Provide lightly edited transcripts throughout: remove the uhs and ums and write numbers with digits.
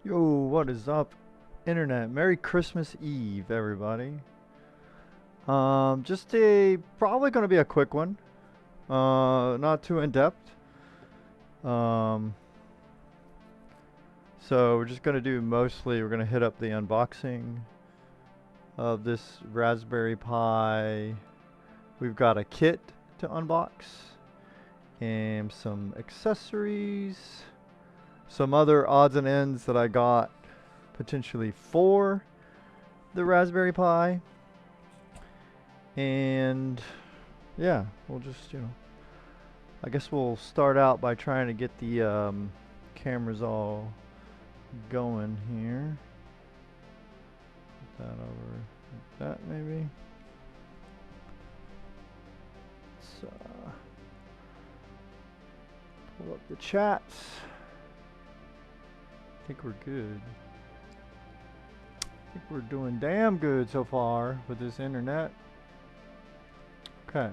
Yo, what is up, internet? Merry Christmas Eve, everybody. Just probably gonna be a quick one. Not too in depth. Um, so we're just gonna do we're gonna hit up the unboxing of this Raspberry Pi. We've got a kit to unbox and some accessories, some other odds and ends that I got potentially for the Raspberry Pi. And yeah, we'll just, I guess we'll start out by trying to get the cameras all going here. Put that over like that, maybe. Let's pull up the chats. I think we're good. I think we're doing damn good so far with this internet. Okay.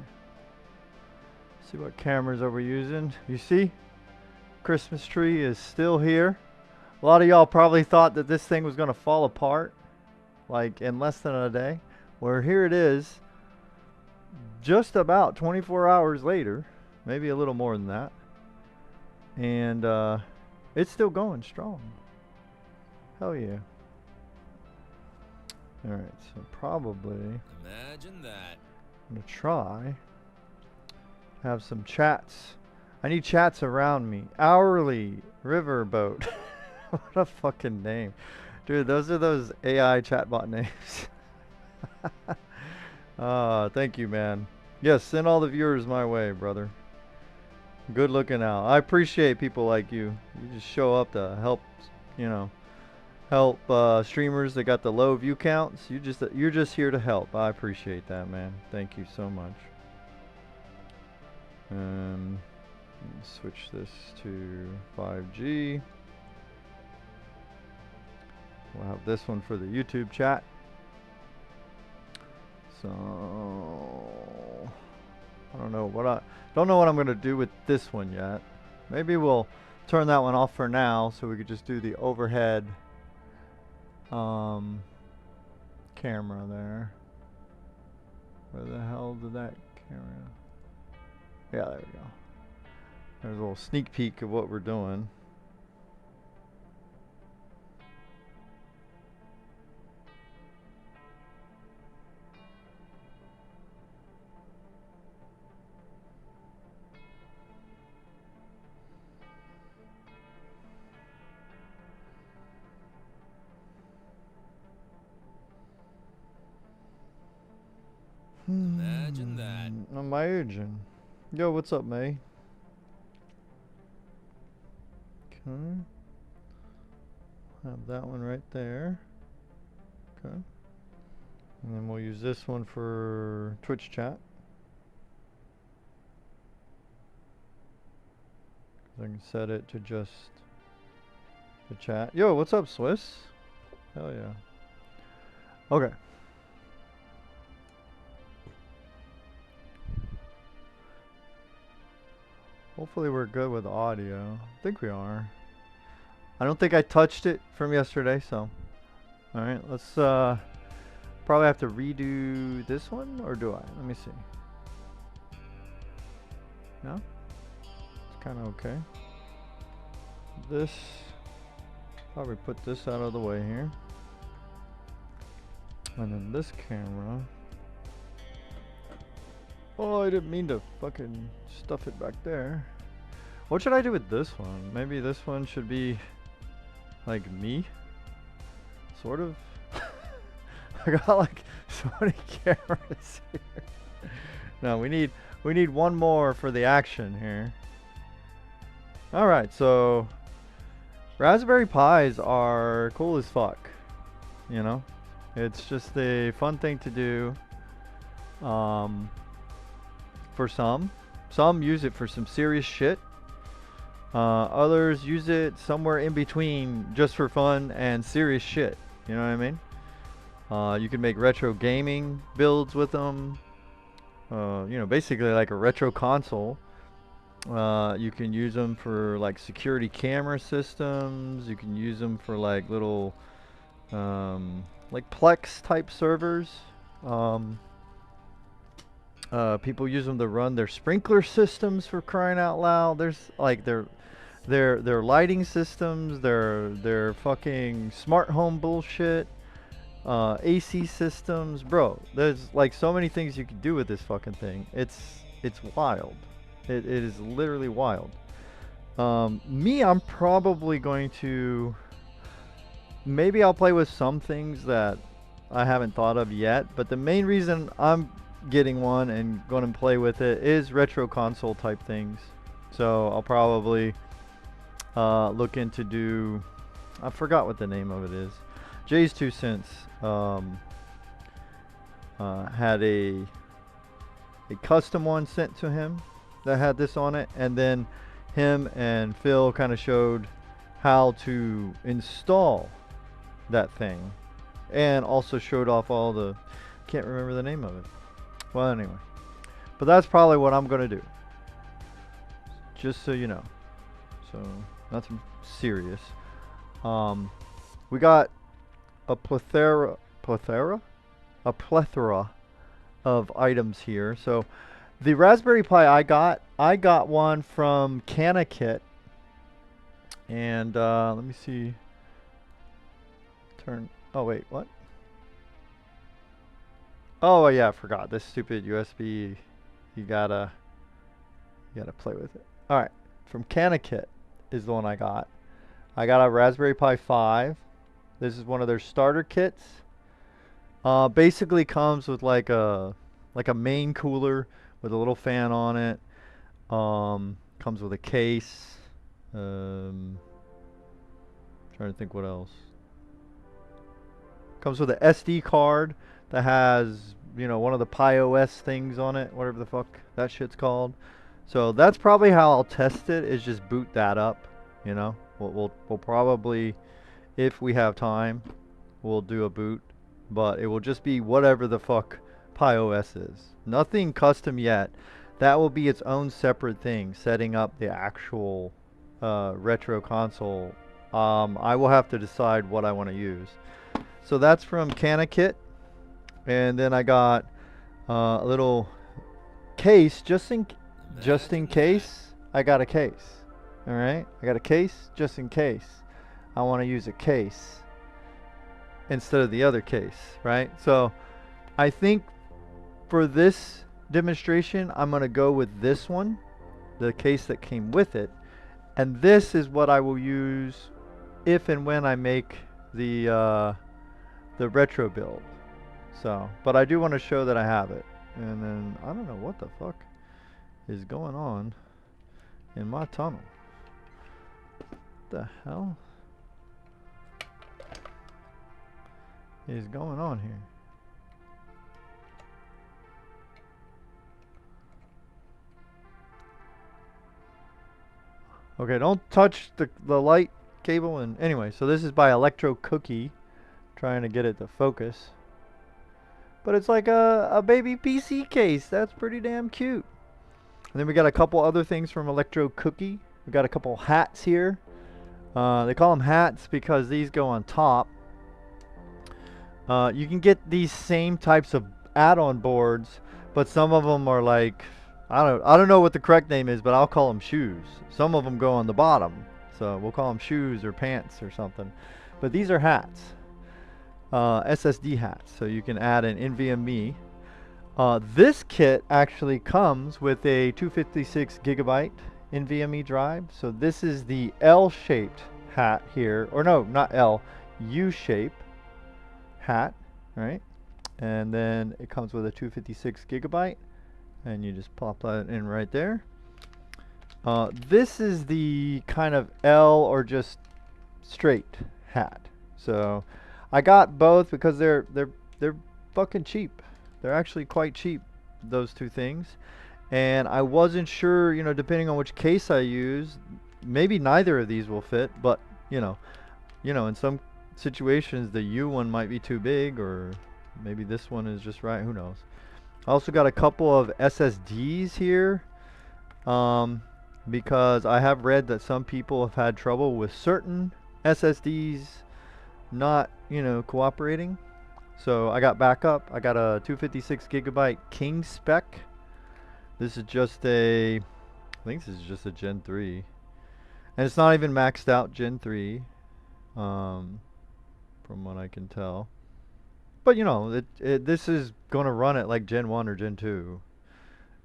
See what cameras are we using. You see? Christmas tree is still here. A lot of y'all probably thought that this thing was going to fall apart like in less than a day. Well, here it is. Just about 24 hours later. Maybe a little more than that. And it's still going strong. Hell yeah. Alright, so probably Imagine that. I'm gonna try have some chats. I need chats around me. Hourly Riverboat. What a fucking name. Dude, those are those AI chatbot names. Thank you, man. Yes, send all the viewers my way, brother. Good looking out. I appreciate people like you. You just show up to help, help streamers that got the low view counts. You're just here to help. I appreciate that, man. Thank you so much. Switch this to 5G. We'll have this one for the YouTube chat. So I don't know what I'm gonna do with this one yet. Maybe we'll turn that one off for now so we could just do the overhead camera there. Where the hell did that camera? Yeah, there we go. There's a little sneak peek of what we're doing. Imagine that. I'm my agent. Yo, what's up, May? Okay. Have that one right there. Okay. And then we'll use this one for Twitch chat. I can set it to just the chat. Yo, what's up, Swiss? Hell yeah. Okay. Hopefully we're good with audio. I think we are. I don't think I touched it from yesterday, so. Alright, let's probably have to redo this one, or do I? Let me see. No? It's kind of okay. This, probably put this out of the way here. And then this camera. Oh, I didn't mean to fucking stuff it back there. What should I do with this one? Maybe this one should be like me? Sort of. I got like so many cameras here. No, we need one more for the action here. Alright, so Raspberry Pis are cool as fuck. You know? It's just a fun thing to do. For some use it for some serious shit. Others use it somewhere in between, just for fun and serious shit. You know what I mean? You can make retro gaming builds with them. Basically like a retro console. You can use them for like security camera systems. You can use them for like little like Plex type servers. People use them to run their sprinkler systems, for crying out loud. There's like their lighting systems, their fucking smart home bullshit, AC systems, bro. There's like so many things you can do with this fucking thing. It's wild. It is literally wild. I'm probably going to, maybe I'll play with some things that I haven't thought of yet, but the main reason I'm getting one and going to play with it is retro console type things. So I'll probably look into do, I forgot what the name of it is. Jay's 2 cents had a custom one sent to him that had this on it, and then him and Phil kind of showed how to install that thing, and also showed off all the, can't remember the name of it. Well, anyway, but that's probably what I'm gonna do, just so you know. So nothing serious. We got a plethora of items here. So the Raspberry Pi I got one from CanaKit, and let me see. Oh wait, what? Oh yeah, I forgot this stupid USB. You gotta play with it. All right, from CanaKit is the one I got. I got a Raspberry Pi 5. This is one of their starter kits. Basically comes with like a main cooler with a little fan on it. Comes with a case. Trying to think what else. Comes with an SD card that has, you know, one of the pcie things on it, whatever the fuck that shit's called. So that's probably how I'll test it, is just boot that up, you know. We'll probably, if we have time, we'll do a boot, but it will just be whatever the fuck pieOS is. Nothing custom yet. That will be its own separate thing, setting up the actual retro console. I will have to decide what I want to use. So that's from CanaKit. And then I got a little case, just in case. I got a case. All right, I got a case just in case I want to use a case instead of the other case, right? So I think for this demonstration, I'm going to go with this one, the case that came with it, and this is what I will use if and when I make the retro build. So, but I do want to show that I have it. And then I don't know what the fuck is going on in my tunnel. What the hell is going on here? Okay, don't touch the light cable. And anyway, so this is by Electro Cookie, trying to get it to focus. But it's like a baby PC case. That's pretty damn cute. And then we got a couple other things from Electro Cookie. We got a couple hats here. They call them hats because these go on top. You can get these same types of add-on boards, but some of them are like, I don't know what the correct name is, but I'll call them shoes. Some of them go on the bottom, so we'll call them shoes or pants or something. But these are hats, SSD hats, so you can add an NVMe. This kit actually comes with a 256 gigabyte NVMe drive. So this is the L-shaped hat here, or no, not L, U-shape hat, right? And then it comes with a 256 gigabyte, and you just pop that in right there. This is the kind of L or just straight hat. So I got both because they're fucking cheap. They're actually quite cheap, those two things. And I wasn't sure, you know, depending on which case I use, maybe neither of these will fit, but you know, in some situations the U one might be too big, or maybe this one is just right, who knows. I also got a couple of SSDs here. because I have read that some people have had trouble with certain SSDs not, you know, cooperating. So I got backup. I got a 256 gigabyte King spec. This is just a, I think this is just a Gen 3. And it's not even maxed out Gen 3, from what I can tell. But you know, this is going to run at like Gen 1 or Gen 2.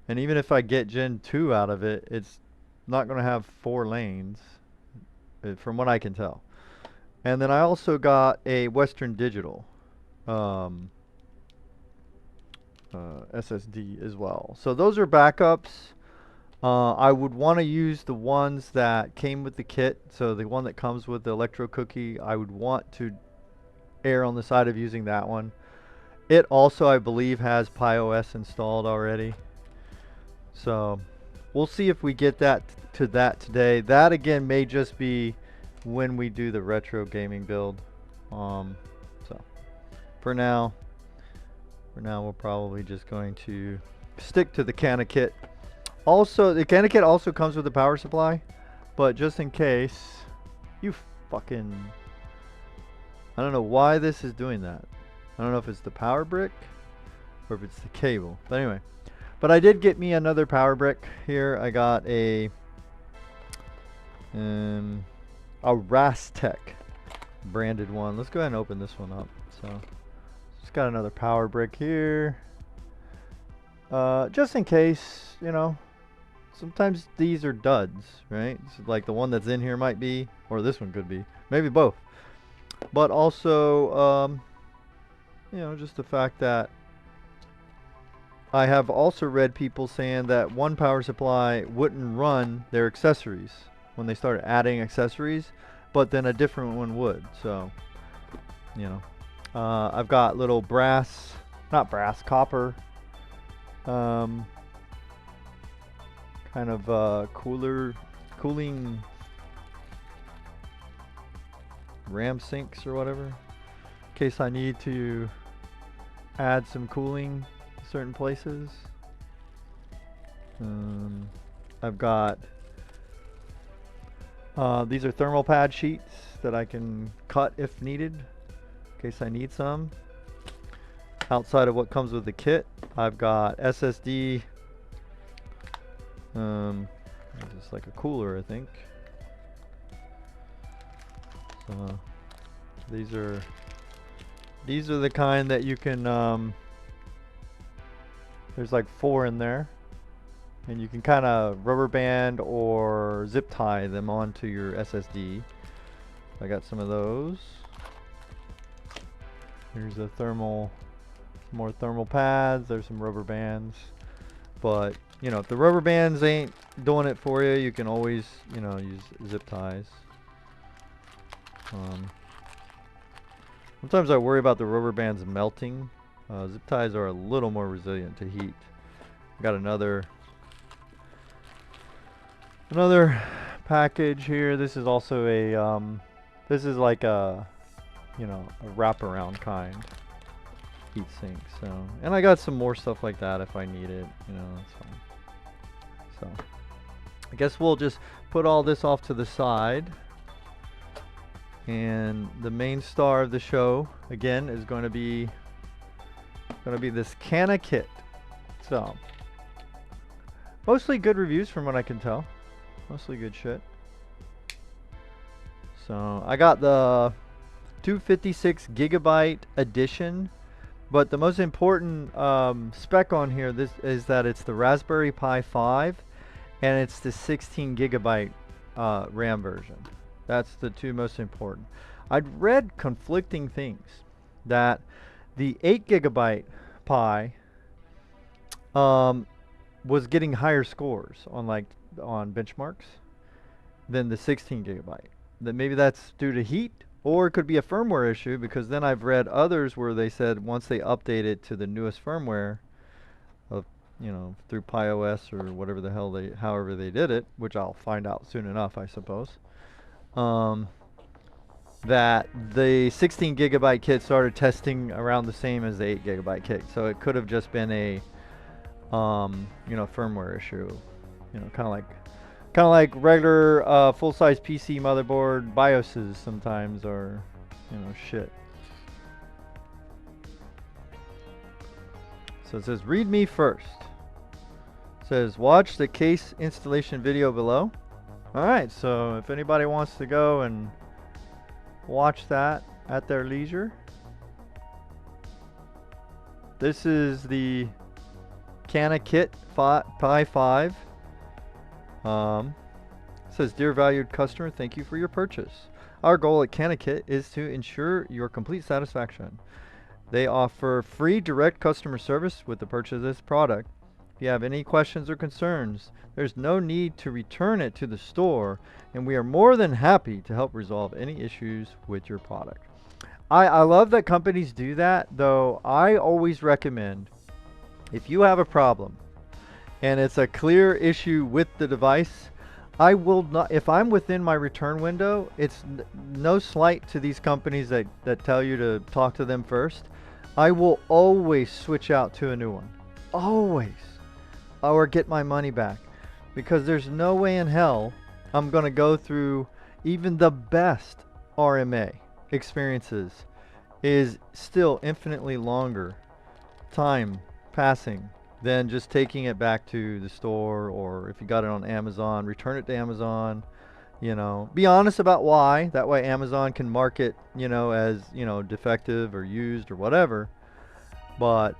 And even if I get Gen 2 out of it, it's not going to have 4 lanes, from what I can tell. And then I also got a Western Digital SSD as well. So those are backups. I would want to use the ones that came with the kit. So the one that comes with the Electro Cookie, I would want to err on the side of using that one. It also, I believe, has pieOS installed already. So we'll see if we get that to that today. That again may just be when we do the retro gaming build. So for now we're probably just going to stick to the Cana kit. Also, the Cana kit also comes with a power supply, but just in case, you fucking, I don't know why this is doing that. I don't know if it's the power brick or if it's the cable. But anyway, but I did get me another power brick here. I got a Rastec branded one. Let's go ahead and open this one up. So just got another power brick here. Just in case, you know, sometimes these are duds, right? So like the one that's in here might be, or this one could be, maybe both. But also, you know, just the fact that I have also read people saying that one power supply wouldn't run their accessories when they started adding accessories, but then a different one would. So, you know, I've got little brass, not brass, copper, kind of cooling ram sinks or whatever, in case I need to add some cooling to certain places. I've got these are thermal pad sheets that I can cut if needed, in case I need some. Outside of what comes with the kit, I've got SSD, just like a cooler, I think. So these are the kind that you can, there's like 4 in there, and you can kind of rubber band or zip tie them onto your SSD. I got some of those. Here's a more thermal pads. There's some rubber bands. But, you know, if the rubber bands ain't doing it for you, you can always, you know, use zip ties. Sometimes I worry about the rubber bands melting. Zip ties are a little more resilient to heat. Got another package here. This is also a this is like a, you know, a wraparound kind heat sink. So, and I got some more stuff like that if I need it, you know, that's fine. So I guess we'll just put all this off to the side, and the main star of the show again is going to be this Cana kit. So mostly good reviews from what I can tell. Mostly good shit. So I got the 256 gigabyte edition, but the most important spec on here is that it's the Raspberry Pi 5 and it's the 16 gigabyte RAM version. That's the two most important. I'd read conflicting things, that the 8 gigabyte Pi was getting higher scores on benchmarks than the 16 gigabyte. That maybe that's due to heat, or it could be a firmware issue, because then I've read others where they said once they update it to the newest firmware of, you know, through pieOS or whatever the hell however they did it, which I'll find out soon enough, I suppose, that the 16 gigabyte kit started testing around the same as the 8 gigabyte kit. So it could have just been a you know, firmware issue, you know, kind of like Kind of like regular full-size PC motherboard BIOSes sometimes are, you know, shit. So it says read me first. It says watch the case installation video below. Alright, so if anybody wants to go and watch that at their leisure. This is the CanaKit Pi 5. It says, dear valued customer, thank you for your purchase. Our goal at CanaKit is to ensure your complete satisfaction. They offer free direct customer service with the purchase of this product. If you have any questions or concerns, there's no need to return it to the store, and we are more than happy to help resolve any issues with your product. I love that companies do that, though I always recommend, if you have a problem and it's a clear issue with the device, I will not, if I'm within my return window, it's no slight to these companies that tell you to talk to them first. I will always switch out to a new one. Always. Or get my money back. Because there's no way in hell I'm going to go through even the best RMA experiences is still infinitely longer time passing than just taking it back to the store, or if you got it on Amazon, return it to Amazon. You know, be honest about why. That way Amazon can mark it, you know, as, you know, defective or used or whatever. But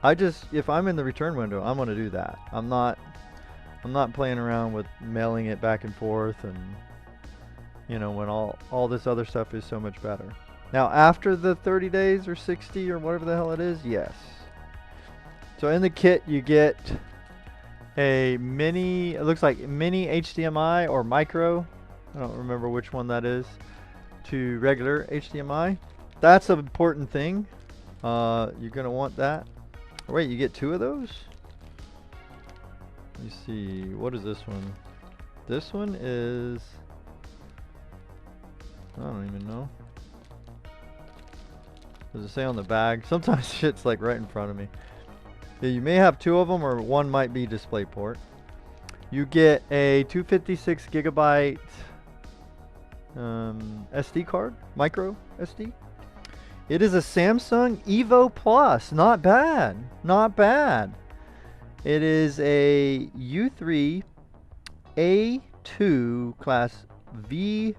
I just, if I'm in the return window, I'm going to do that. I'm not playing around with mailing it back and forth, and you know, when all this other stuff is so much better. Now after the 30 days or 60 or whatever the hell it is, yes. So in the kit you get a mini, it looks like mini HDMI or micro, I don't remember which one that is, to regular HDMI. That's an important thing. You're gonna want that. Oh, wait, you get 2 of those? Let me see, what is this one? This one is, I don't even know. Does it say on the bag? Sometimes shit's like right in front of me. Yeah, you may have 2 of them, or one might be DisplayPort. You get a 256 gigabyte SD card, micro SD. It is a Samsung Evo Plus. Not bad. Not bad. It is a U3 A2 class V3D.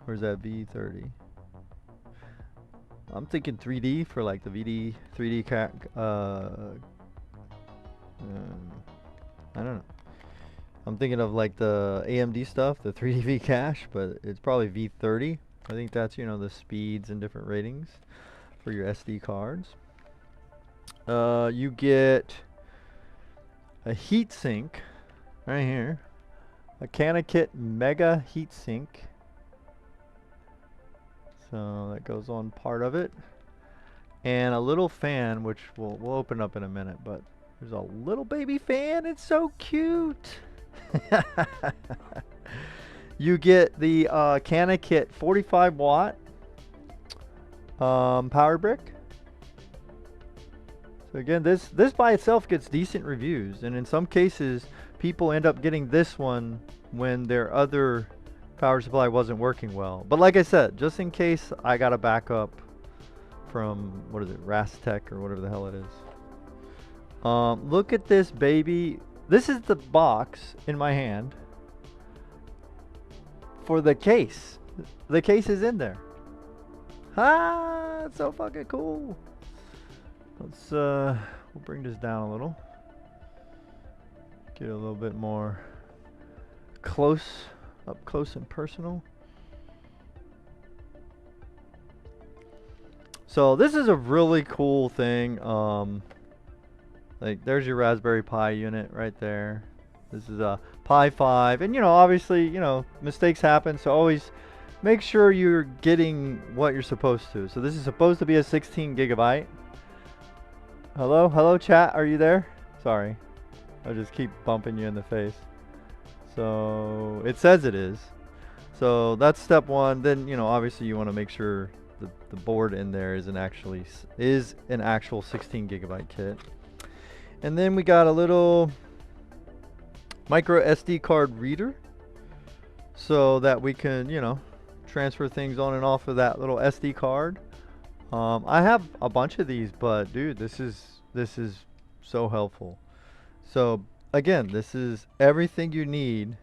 Or is that V30? I'm thinking 3D for like the VD 3D I don't know. I'm thinking of like the AMD stuff, the 3D cache, but it's probably V30. I think that's, you know, the speeds and different ratings for your SD cards. You get a heatsink right here, a CanaKit Mega heatsink. So that goes on part of it, and a little fan, which we'll open up in a minute. But there's a little baby fan. It's so cute. You get the CanaKit 45 watt power brick. So again, this by itself gets decent reviews, and in some cases people end up getting this one when their other power supply wasn't working well. But like I said, just in case, I got a backup from, what is it, Rastec or whatever the hell it is. Look at this baby. This is the box in my hand for the case. The case is in there. Ah, it's so fucking cool. Let's we'll bring this down a little. Get a little bit more close. Up close and personal. So this is a really cool thing. Like there's your Raspberry Pi unit right there. This is a Pi 5, and you know, obviously, you know, mistakes happen, so always make sure you're getting what you're supposed to. So this is supposed to be a 16 gigabyte. Hello chat, are you there? Sorry, I just keep bumping you in the face. So it says it is. So that's step one. Then, you know, obviously you want to make sure the board in there is an actual 16 gigabyte kit. And then we got a little micro SD card reader so that we can, you know, transfer things on and off of that little SD card. I have a bunch of these, but dude, this is so helpful. So again, this is everything you need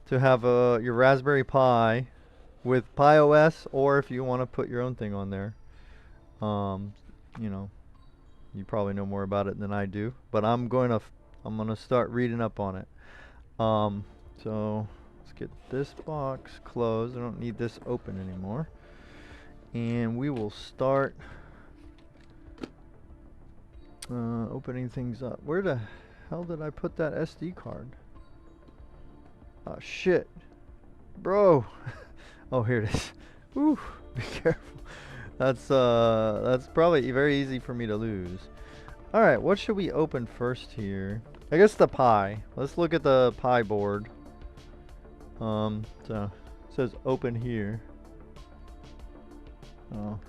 to have your Raspberry Pi with Pi OS, or if you want to put your own thing on there. You know, you probably know more about it than I do, but I'm gonna start reading up on it. So let's get this box closed. I don't need this open anymore. And we will start opening things up. Where the hell did I put that SD card? Oh shit, bro. Oh, here it is. Ooh, be careful. That's probably very easy for me to lose. All right, what should we open first here? I guess the Pi. Let's look at the Pi board. So it says open here. Oh.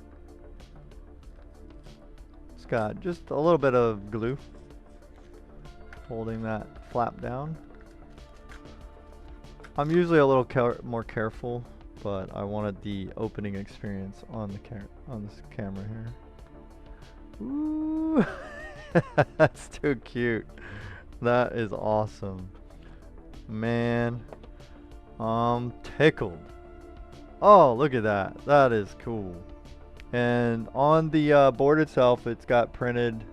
It's got just a little bit of glue holding that flap down. I'm usually a little more careful, but I wanted the opening experience on this camera here. Ooh, that's too cute. That is awesome, man. I'm tickled. Oh, look at that. That is cool. And on the board itself, it's got printed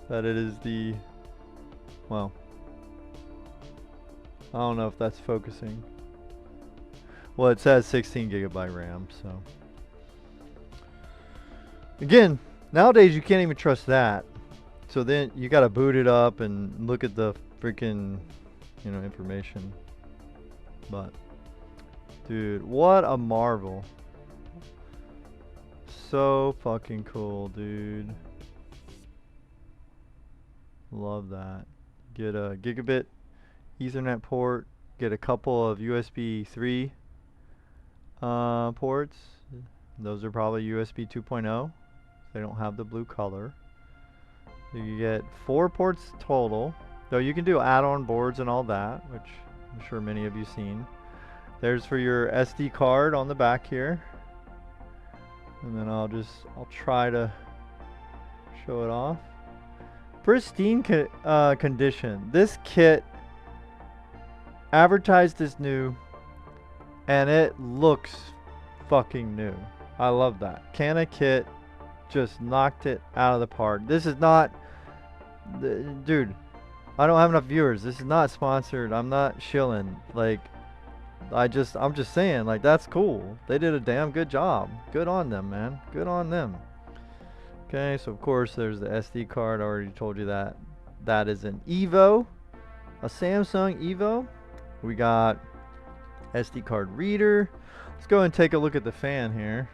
that it is the, well, I don't know if that's focusing. Well, it says 16 gigabyte RAM, so. Again, nowadays you can't even trust that. So then you gotta boot it up and look at the freaking, you know, information. But, dude, what a marvel. So fucking cool, dude. Love that. Get a gigabit Ethernet port. Get a couple of USB 3 ports. Those are probably USB 2.0. They don't have the blue color. You get 4 ports total. Though you can do add-on boards and all that, which I'm sure many of you seen. There's for your SD card on the back here. And then I'll try to show it off. Pristine condition. This kit advertised as new, and it looks fucking new. I love that. Canna kit just knocked it out of the park. This is not, dude, I don't have enough viewers. This is not sponsored. I'm not shilling. Like, I'm just saying, like, that's cool. They did a damn good job. Good on them, man. Good on them. Okay, so of course there's the SD card. I already told you that. That is an Evo, a Samsung Evo. We got SD card reader. Let's go and take a look at the fan here.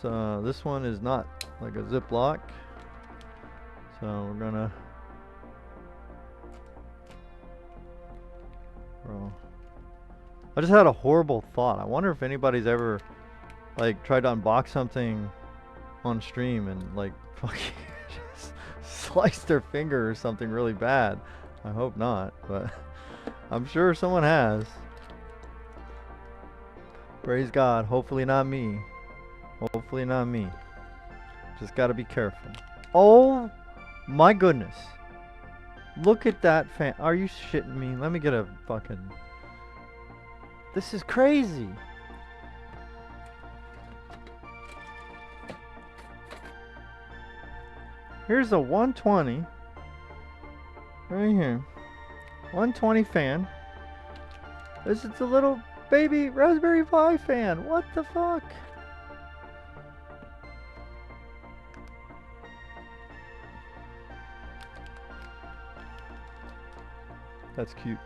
So this one is not like a Ziploc. So we're gonna, bro. I just had a horrible thought. I wonder if anybody's ever like tried to unbox something on stream and like fucking just sliced their finger or something really bad. I hope not, but I'm sure someone has. Praise God. Hopefully not me. Hopefully not me. Just gotta be careful. Oh my goodness. Look at that fan. Are you shitting me? Let me get a fucking... This is crazy. Here's a 120. Right here. 120 fan. This is a little baby Raspberry Pi fan. What the fuck? That's cute.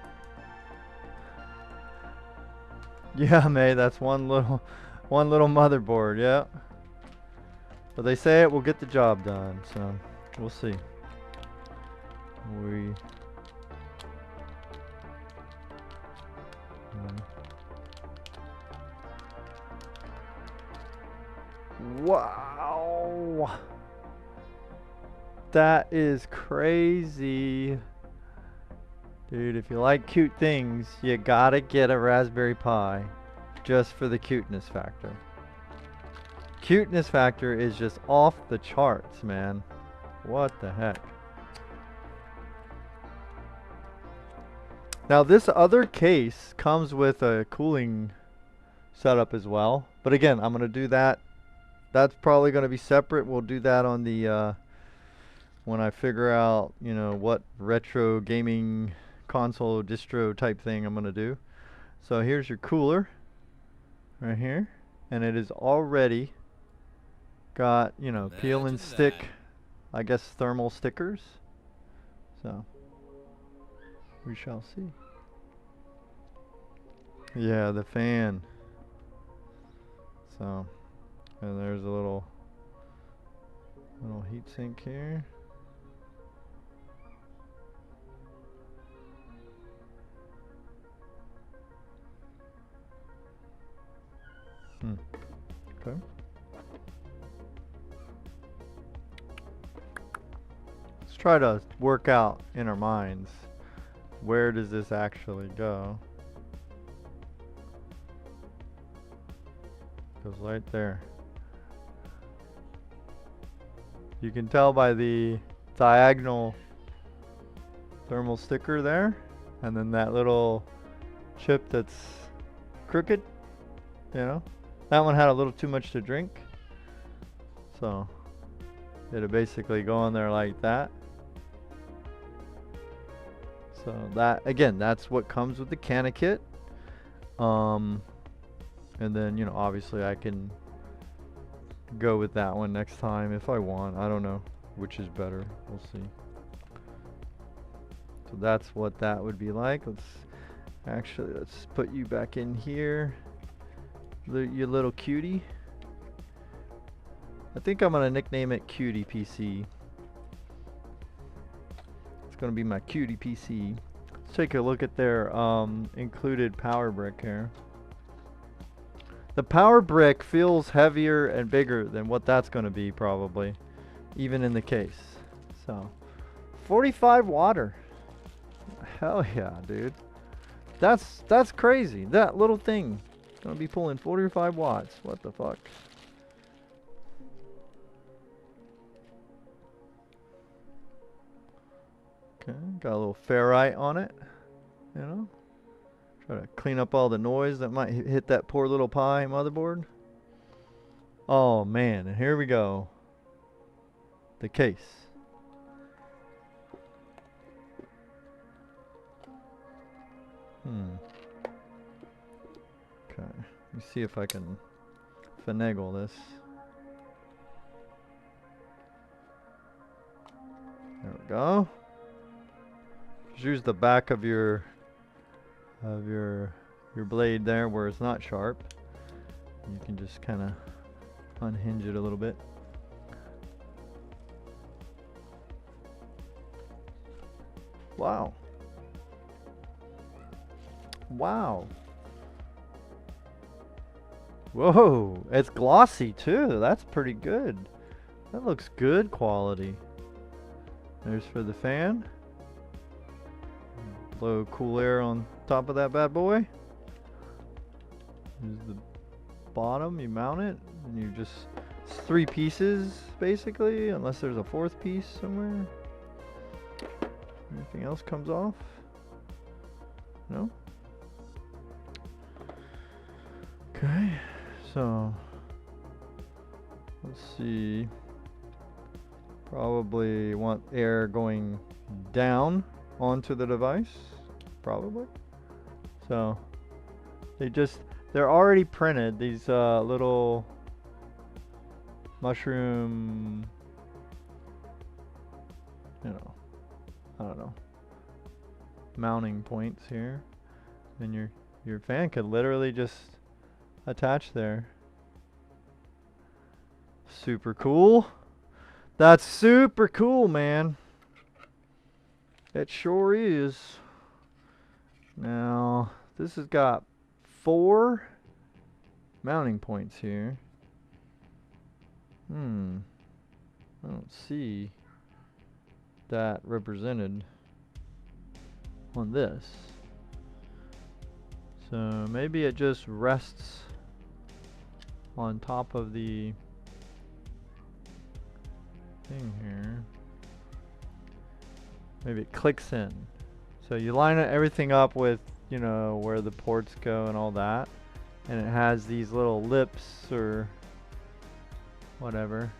Yeah, May, that's one little motherboard, yeah. But they say it will get the job done, so we'll see. Wow. That is crazy. Dude, if you like cute things, you gotta get a Raspberry Pi just for the cuteness factor. Cuteness factor is just off the charts, man. What the heck? Now this other case comes with a cooling setup as well. But again, I'm gonna do that. That's probably gonna be separate. We'll do that on the when I figure out, you know, what retro gaming console distro type thing I'm gonna do. So here's your cooler right here, and it is already got, you know, peel and stick, I guess, thermal stickers. So we shall see. Yeah, the fan. So, and there's a little heat sink here. Okay. Let's try to work out in our minds, where does this actually go? Goes right there. You can tell by the diagonal thermal sticker there, and then that little chip that's crooked, you know. That one had a little too much to drink, so it'll basically go on there like that. So that, again, that's what comes with the Cana kit. And then, you know, obviously I can go with that one next time if I want. I don't know which is better. We'll see. So that's what that would be like. Let's put you back in here. You little cutie. I think I'm gonna nickname it Cutie PC. It's gonna be my Cutie PC. Let's take a look at their included power brick here. The power brick feels heavier and bigger than what that's gonna be probably, even in the case. So, 45 water. Hell yeah, dude. That's crazy. That little thing. Gonna be pulling 45 watts. What the fuck? Okay, got a little ferrite on it. You know? Try to clean up all the noise that might hit that poor little Pi motherboard. Oh man, and here we go. The case. Okay, let me see if I can finagle this. There we go. Just use the back of your blade there where it's not sharp. You can just kind of unhinge it a little bit. Wow. Wow. Whoa, it's glossy too. That's pretty good. That looks good quality. There's for the fan. Blow cool air on top of that bad boy. There's the bottom. You mount it, and you just, it's 3 pieces basically, unless there's a 4th piece somewhere. Anything else comes off? No? Okay, so let's see. Probably want air going down onto the device, probably. So they're already printed, these little mushroom, you know, I don't know, mounting points here. And your fan could literally just attach there. Super cool. That's super cool, man. It sure is. Now, this has got 4 mounting points here. I don't see that represented on this. So maybe it just rests on top of the thing here. Maybe it clicks in. So you line everything up with, you know, where the ports go and all that. And it has these little lips or whatever.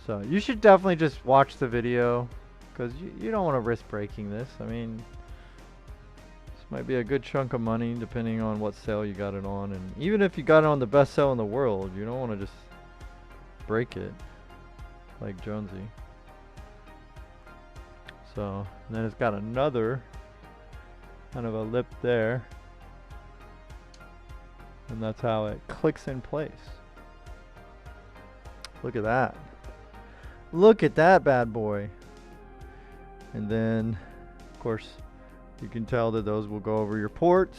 So you should definitely just watch the video, because you don't want to risk breaking this. I mean, this might be a good chunk of money depending on what sale you got it on. And even if you got it on the best sale in the world, you don't want to just break it like Jonesy. So, and then it's got another kind of a lip there. And that's how it clicks in place. Look at that. Look at that bad boy. And then, of course, you can tell that those will go over your ports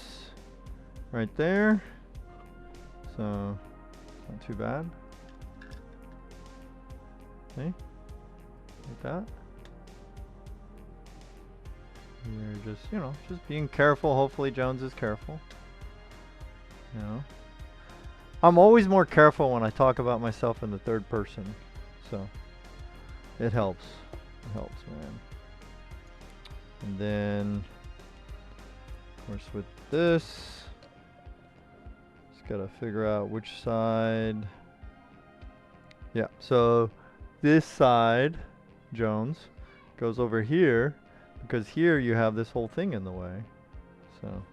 right there. So, not too bad. See? Like that. You're just, you know, just being careful. Hopefully Jones is careful. You know, I'm always more careful when I talk about myself in the third person, so it helps. It helps, man. And then, of course, with this, just gotta figure out which side. Yeah, so this side, Jones, goes over here, because here you have this whole thing in the way. So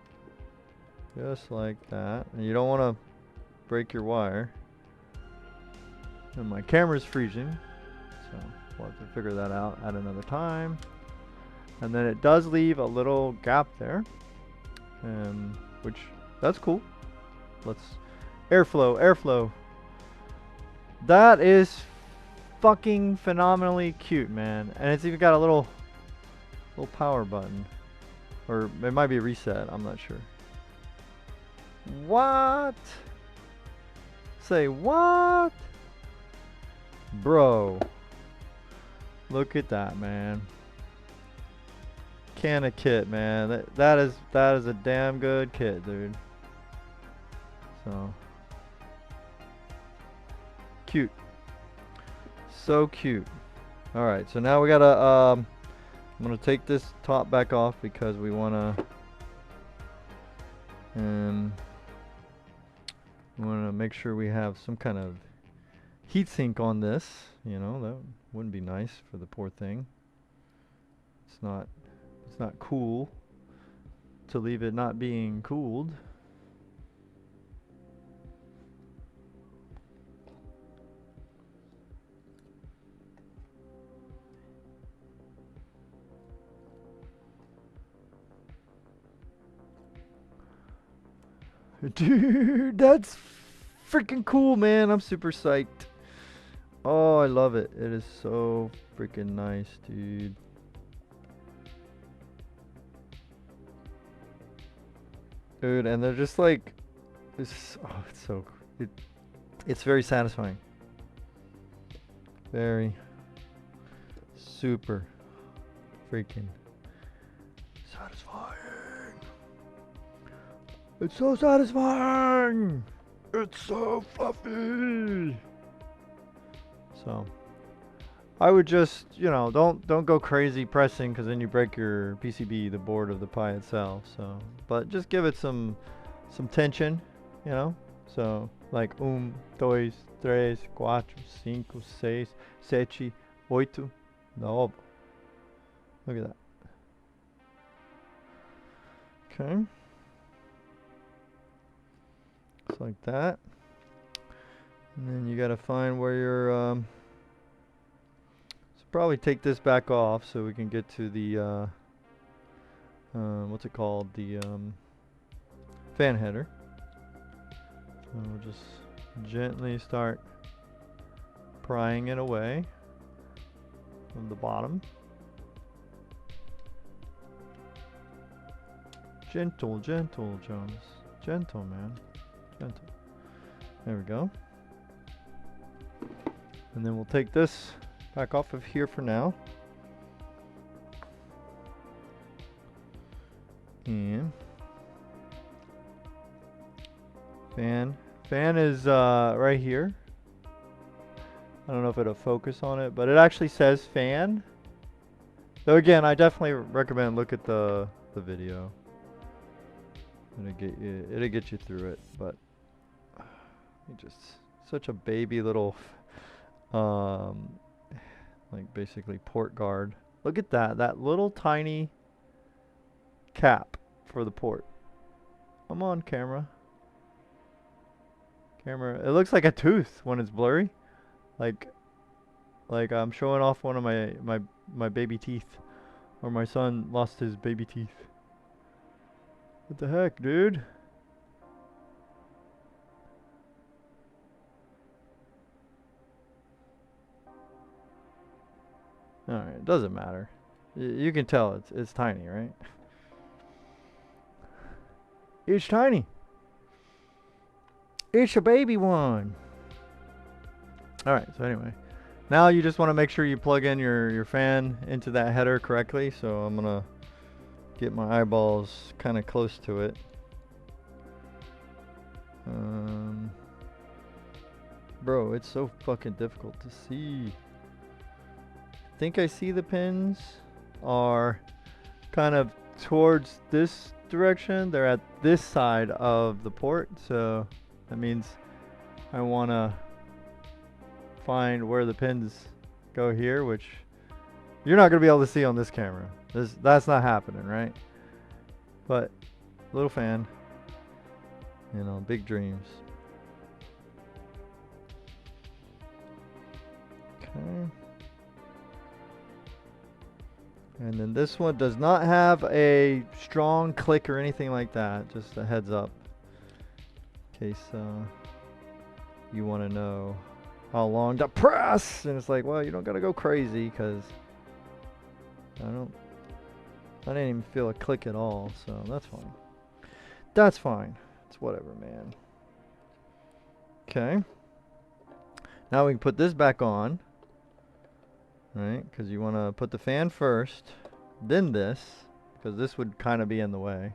just like that. And you don't want to break your wire. And my camera's freezing, so we'll have to figure that out at another time. And then it does leave a little gap there, which, that's cool. Let's airflow. That is fucking phenomenally cute, man. And it's even got a little power button, or it might be a reset, I'm not sure. What? Say what? Bro, look at that, man. Can of kit, man. That is a damn good kit, dude. So cute. So cute. Alright, so now we gotta I'm gonna take this top back off because we wanna make sure we have some kind of heatsink on this. You know, that wouldn't be nice for the poor thing. It's not cool to leave it not being cooled. Dude, that's freaking cool, man. I'm super psyched. Oh, I love it. It is so freaking nice, dude. Dude, and they're just like, it's so, it's very satisfying. Very super freaking satisfying. It's so satisfying. It's so fluffy. So I would just, you know, don't go crazy pressing, because then you break your PCB, the board of the Pi itself. So, but just give it some tension, you know. So like 1, 2, 3, 4, 5, 6, 7, 8, 9. Look at that. Okay. Just like that. And then you gotta find where your so probably take this back off so we can get to the what's it called, the fan header. So we'll just gently start prying it away from the bottom. Gentle, Jones. Gentle, man. Gentle. There we go. And then we'll take this back off of here for now. And fan is right here. I don't know if it'll focus on it, but it actually says fan. So again, I definitely recommend look at the video. It'll get you through it, but just such a baby little like basically port guard. Look at that little tiny cap for the port. Come on, camera. It looks like a tooth when it's blurry. Like I'm showing off one of my baby teeth, or my son lost his baby teeth. What the heck, dude? Alright, it doesn't matter. You can tell it's tiny, right? It's tiny. It's a baby one. Alright, so anyway. Now you just want to make sure you plug in your fan into that header correctly. So I'm going to get my eyeballs kind of close to it. Bro, it's so fucking difficult to see. I think I see the pins are kind of towards this direction. They're at this side of the port, so that means I want to find where the pins go here, which you're not going to be able to see on this camera. That's not happening, right? But little fan, you know, big dreams. Okay. And then this one does not have a strong click or anything like that. Just a heads up, in case you want to know how long to press. And it's like, well, you don't gotta go crazy, because I didn't even feel a click at all. So that's fine. That's fine. It's whatever, man. Okay. Now we can put this back on. Right, because you want to put the fan first, then this, because this would kind of be in the way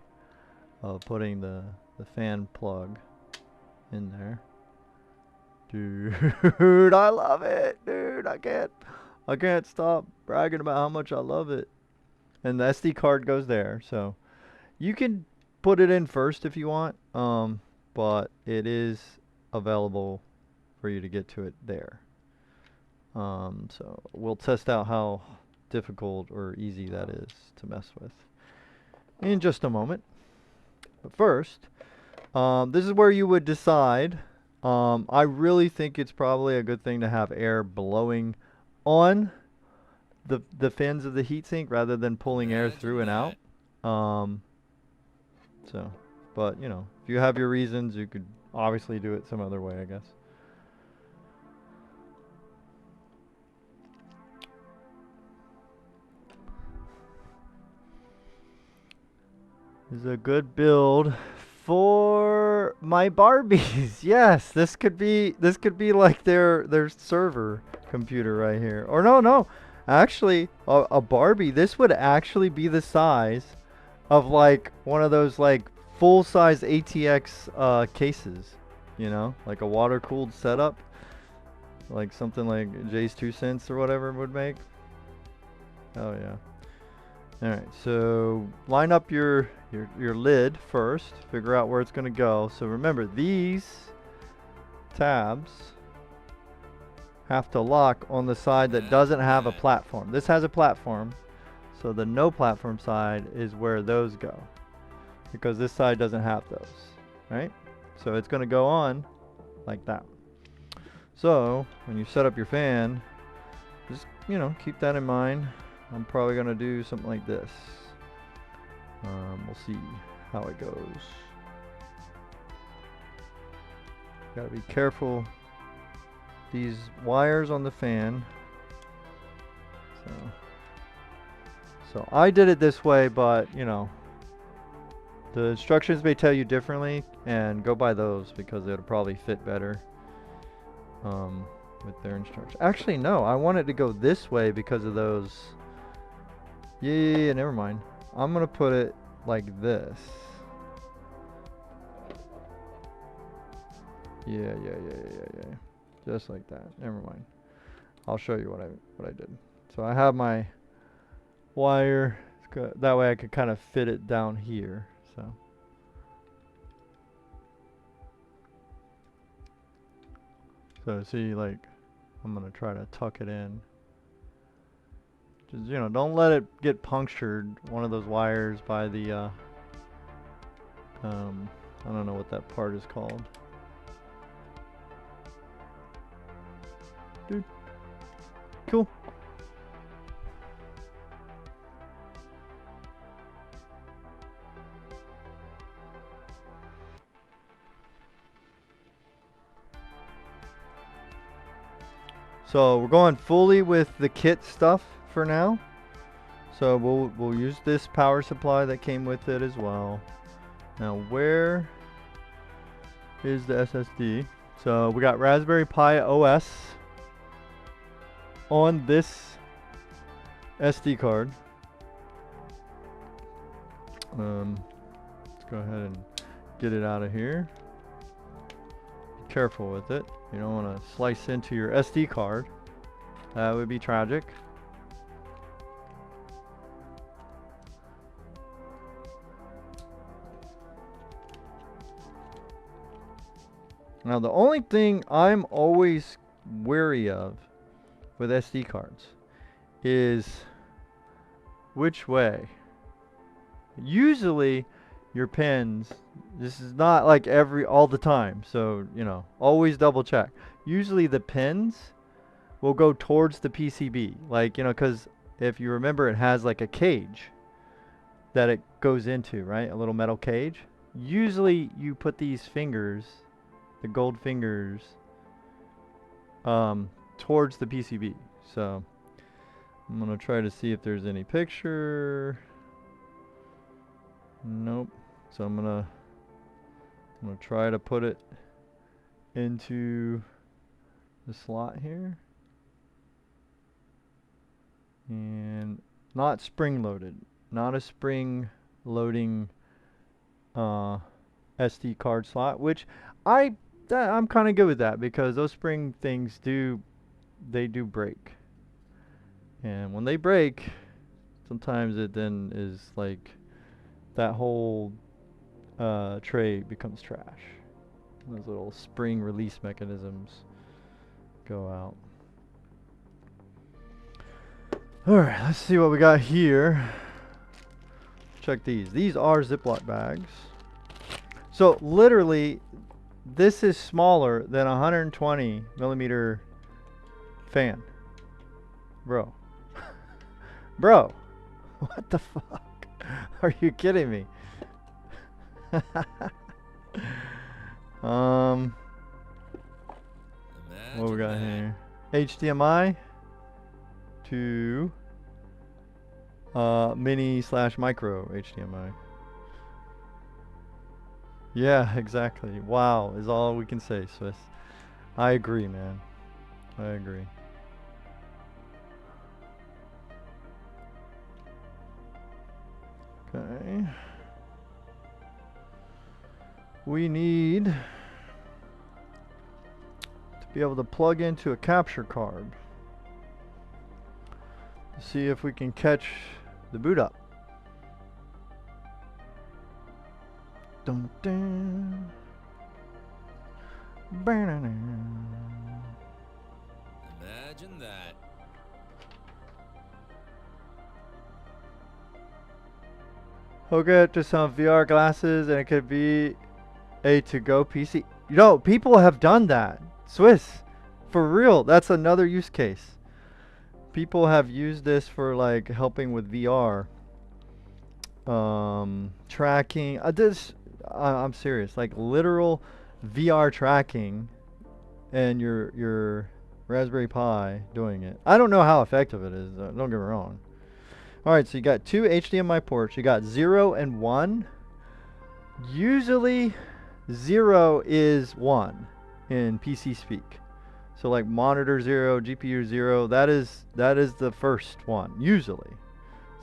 of putting the fan plug in there. Dude, I love it, dude. I can't stop bragging about how much I love it. And the SD card goes there, so you can put it in first if you want, but it is available for you to get to it there. So we'll test out how difficult or easy that is to mess with in just a moment. But first, this is where you would decide. I really think it's probably a good thing to have air blowing on the fins of the heatsink rather than pulling air through and out. So, but you know, if you have your reasons, you could obviously do it some other way, I guess. This is a good build for my Barbies. Yes, this could be like their server computer right here. Or no. Actually, a Barbie, this would actually be the size of like one of those like full-size ATX cases, you know, like a water-cooled setup, like something like Jay's 2 cents or whatever would make. Oh yeah. Alright, so line up your lid first, figure out where it's going to go. So remember, these tabs have to lock on the side that doesn't have a platform. This has a platform, so the no platform side is where those go, because this side doesn't have those, right? So it's going to go on like that. So when you set up your fan, just, you know, keep that in mind. I'm probably going to do something like this. We'll see how it goes. Gotta be careful. These wires on the fan. So I did it this way, but you know, the instructions may tell you differently, and go by those because it'll probably fit better with their instructions. Actually, no, I want it to go this way because of those. Yeah, never mind. I'm gonna put it like this. Yeah. Just like that. Never mind. I'll show you what I did. So I have my wire. That way I could kind of fit it down here. So see, like, I'm gonna try to tuck it in. Just, you know, don't let it get punctured, one of those wires, by the I don't know what that part is called. Dude. Cool. So we're going fully with the kit stuff for now. So we'll use this power supply that came with it as well. Now where is the SSD? So we got Raspberry Pi OS on this SD card. Let's go ahead and get it out of here. Be careful with it. You don't want to slice into your SD card. That would be tragic. Now the only thing I'm always wary of with SD cards is which way. Usually your pins, this is not like all the time, so you know, always double check. Usually the pins will go towards the PCB, like, you know, because if you remember, it has like a cage that it goes into, right? A little metal cage. Usually you put these fingers, the gold fingers, towards the PCB. So I'm gonna try to see if there's any picture. Nope. So I'm gonna try to put it into the slot here, and not spring loaded, not a spring loading SD card slot, which I'm kind of good with that, because those spring things do break, and when they break, sometimes it then is like that whole tray becomes trash. Those little spring release mechanisms go out. Alright, let's see what we got here. Check these. These are Ziploc bags. So literally, this is smaller than a 120 millimeter fan. Bro. Bro. What the fuck? Are you kidding me? What we got here? HDMI to mini/micro HDMI. Yeah, exactly. Wow is all we can say, Swiss. I agree, man. I agree. Okay. We need to be able to plug into a capture card to see if we can catch the boot up. Dun, dun. Imagine that. Hook it to some VR glasses and it could be a to-go PC. You know, people have done that. Swiss. For real. That's another use case. People have used this for like helping with VR. Tracking. I'm serious. Like literal VR tracking and your Raspberry Pi doing it. I don't know how effective it is. Don't get me wrong. Alright, so you got two HDMI ports. You got 0 and 1. Usually 0 is 1 in PC speak. So like monitor 0, GPU 0, that is the first one, usually.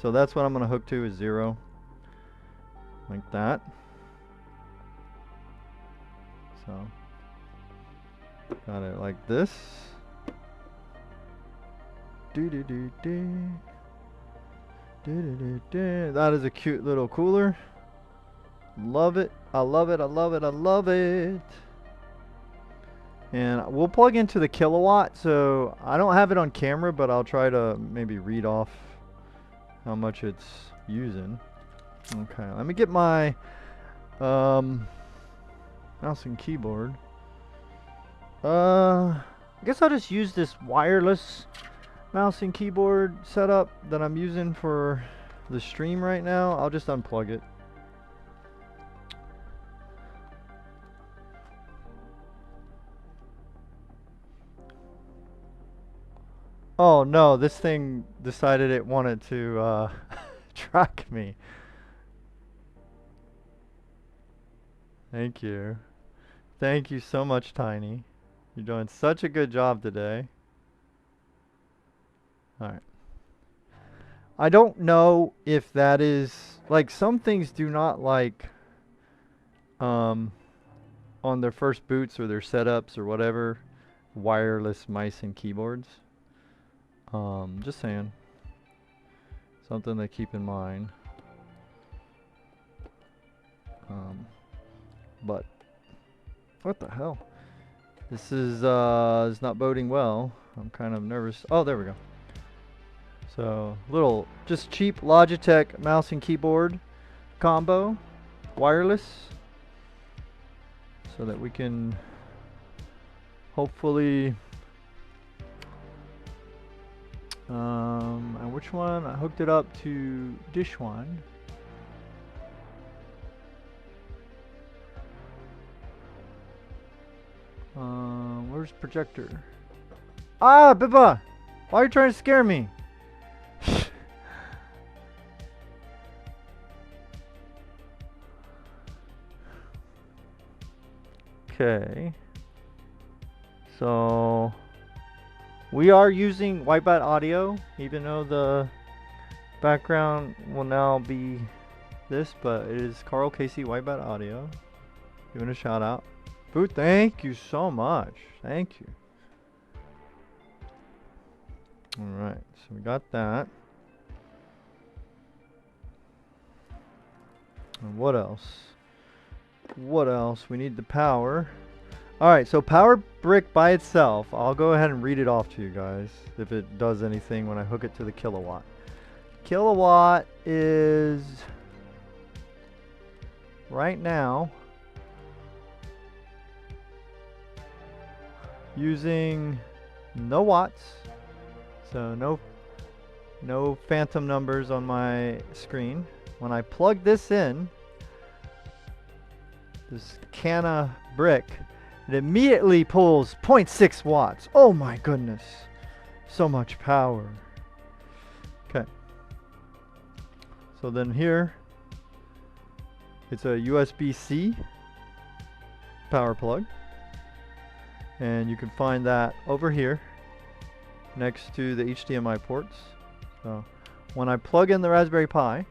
So that's what I'm going to hook to, is 0. like that. So got it like this. That is a cute little cooler. Love it. I love it. I love it. I love it. And we'll plug into the kilowatt. So I don't have it on camera, but I'll try to maybe read off how much it's using. Okay, let me get my mouse and keyboard. I guess I'll just use this wireless mouse and keyboard setup that I'm using for the stream right now. I'll just unplug it. Oh no, this thing decided it wanted to track me. Thank you. Thank you so much, Tiny. You're doing such a good job today. Alright. I don't know if that is, like, some things do not like, on their first boots or their setups or whatever, wireless mice and keyboards. Just saying. Something to keep in mind. But what the hell? This is not boding well. I'm kind of nervous. Oh, there we go. So, little just cheap Logitech mouse and keyboard combo, wireless, so that we can hopefully and which one? I hooked it up to dish one. Where's projector? Ah, Bibba! Why are you trying to scare me? Okay. So we are using GIgabyte audio, even though the background will now be this, but it is Karl Casey GIgabyte audio. Giving a shout out. Boo, thank you so much. Thank you. Alright, so we got that. And what else? What else? We need the power. Alright, so power brick by itself, I'll go ahead and read it off to you guys if it does anything when I hook it to the kilowatt. Kilowatt is right now using no watts, so no phantom numbers on my screen. When I plug this in, this can of brick, it immediately pulls 0.6 watts. Oh my goodness, so much power. Okay, so then here it's a USB-C power plug, and you can find that over here next to the HDMI ports. So when I plug in the Raspberry Pi,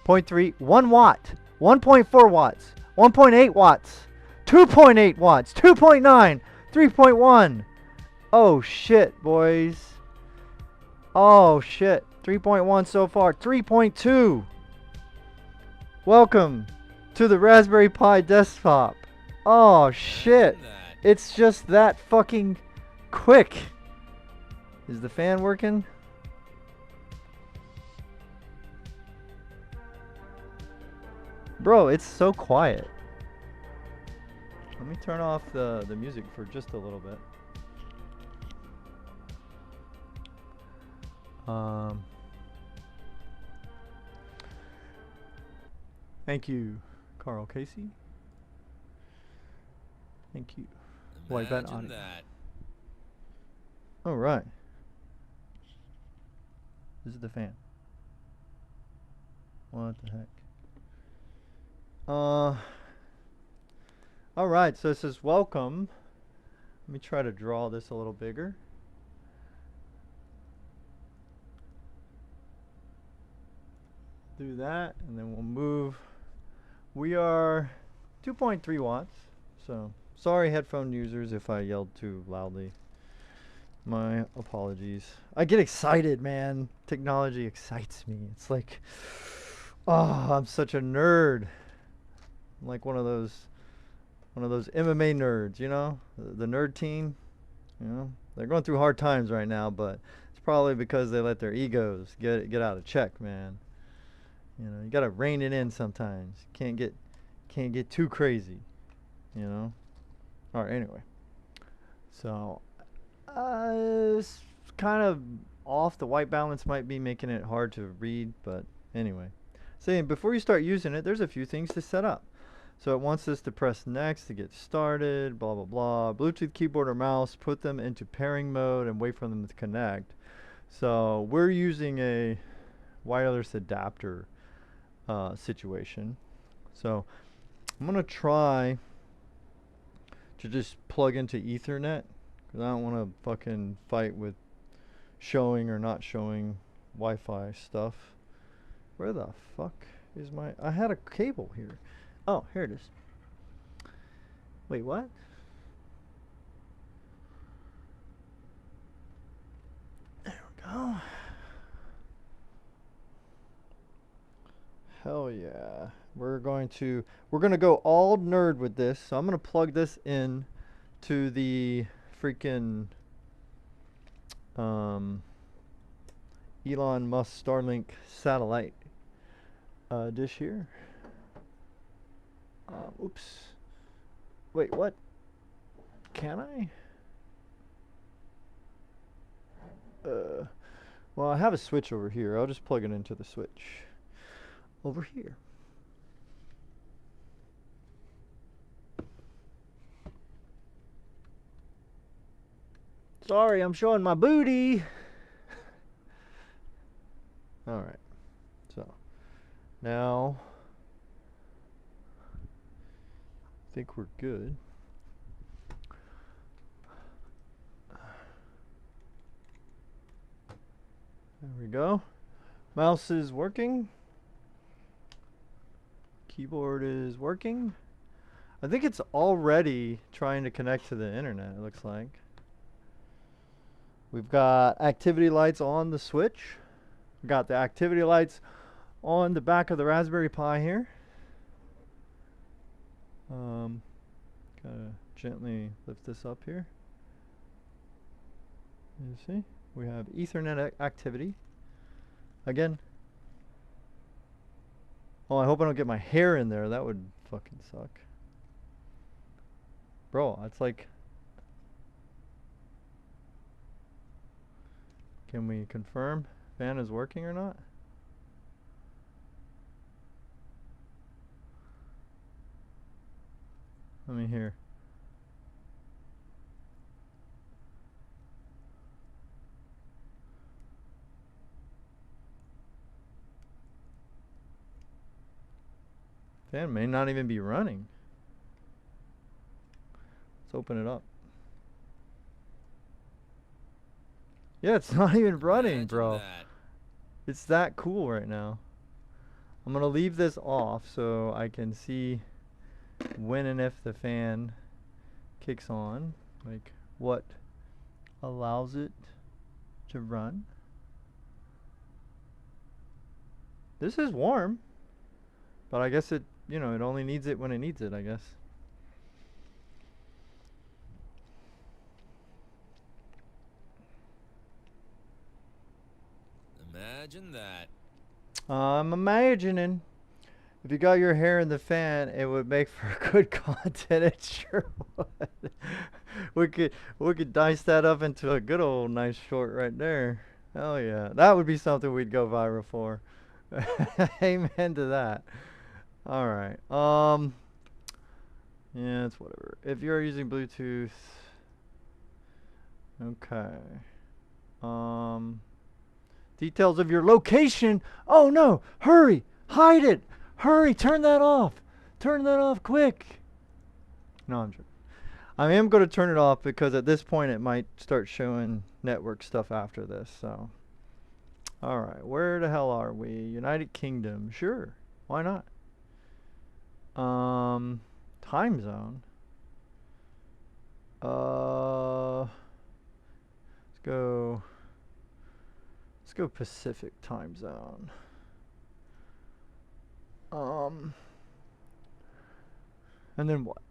0.3, 1 watt, 1.4 watts, 1.8 watts, 2.8 watts, 2.9, 3.1. Oh shit, boys. Oh shit. 3.1 so far. 3.2. Welcome to the Raspberry Pi desktop. Oh shit. It's just that fucking quick. Is the fan working? Bro, it's so quiet. Let me turn off the music for just a little bit. Thank you, Karl Casey. Thank you. Imagine that. All right. This is the fan. What the heck? All right. So it says welcome. Let me try to draw this a little bigger. Do that, and then we'll move We are 2.3 watts. So sorry, headphone users, if I yelled too loudly. My apologies. I get excited, man. Technology excites me. It's like, oh, I'm such a nerd. I'm like one of those MMA nerds, you know, the nerd team. You know, they're going through hard times right now, but it's probably because they let their egos get out of check, man. You know, you gotta rein it in sometimes. Can't get too crazy. You know. All right. Anyway, so it's kind of off. The white balance might be making it hard to read, but anyway. Saying before you start using it, there's a few things to set up. So it wants us to press next to get started, blah, blah, blah. Bluetooth keyboard or mouse, put them into pairing mode and wait for them to connect. So we're using a wireless adapter situation. So I'm going to try to just plug into Ethernet, because I don't want to fucking fight with showing or not showing Wi-Fi stuff. Where the fuck is my... I had a cable here. Oh, here it is. Wait, what? There we go. Hell yeah. We're going to go all nerd with this. So I'm going to plug this in to the freaking Elon Musk Starlink satellite dish here. Oops. Wait, what? Can I? Well, I have a switch over here. I'll just plug it into the switch over here. Sorry, I'm showing my booty. All right. So, now I think we're good. There we go. Mouse is working. Keyboard is working. I think it's already trying to connect to the internet, it looks like. We've got activity lights on the switch. We've got the activity lights on the back of the Raspberry Pi here. Gotta gently lift this up here. You see? We have Ethernet activity. Again. Oh, I hope I don't get my hair in there. That would fucking suck. Bro, it's like... Can we confirm fan is working or not? Let me hear. Fan may not even be running. Let's open it up. Yeah, it's not even running, bro. It's that cool right now. I'm gonna leave this off so I can see when and if the fan kicks on, like what allows it to run. This is warm, but I guess it, you know, it only needs it when it needs it, I guess. Imagine that. I'm imagining if you got your hair in the fan, it would make for good content. It sure would. We could dice that up into a good old nice short right there. Hell yeah, that would be something we'd go viral for. Amen to that. All right. Yeah, it's whatever. If you're using Bluetooth, okay. Details of your location. Oh no! Hurry! Hide it! Hurry! Turn that off! Turn that off quick! No, I'm joking. I am going to turn it off because at this point it might start showing network stuff after this. So, all right. Where the hell are we? United Kingdom. Sure. Why not? Time zone. Let's go Pacific time zone. And then what?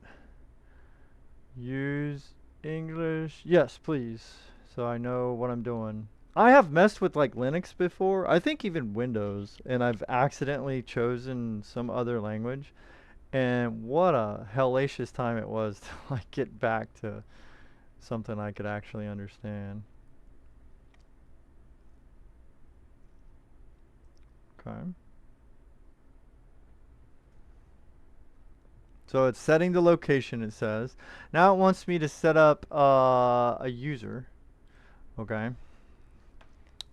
Use English. Yes, please. So I know what I'm doing. I have messed with like Linux before. I think even Windows, and I've accidentally chosen some other language. And what a hellacious time it was to like get back to something I could actually understand. Okay. So it's setting the location, it says. Now it wants me to set up a user. Okay.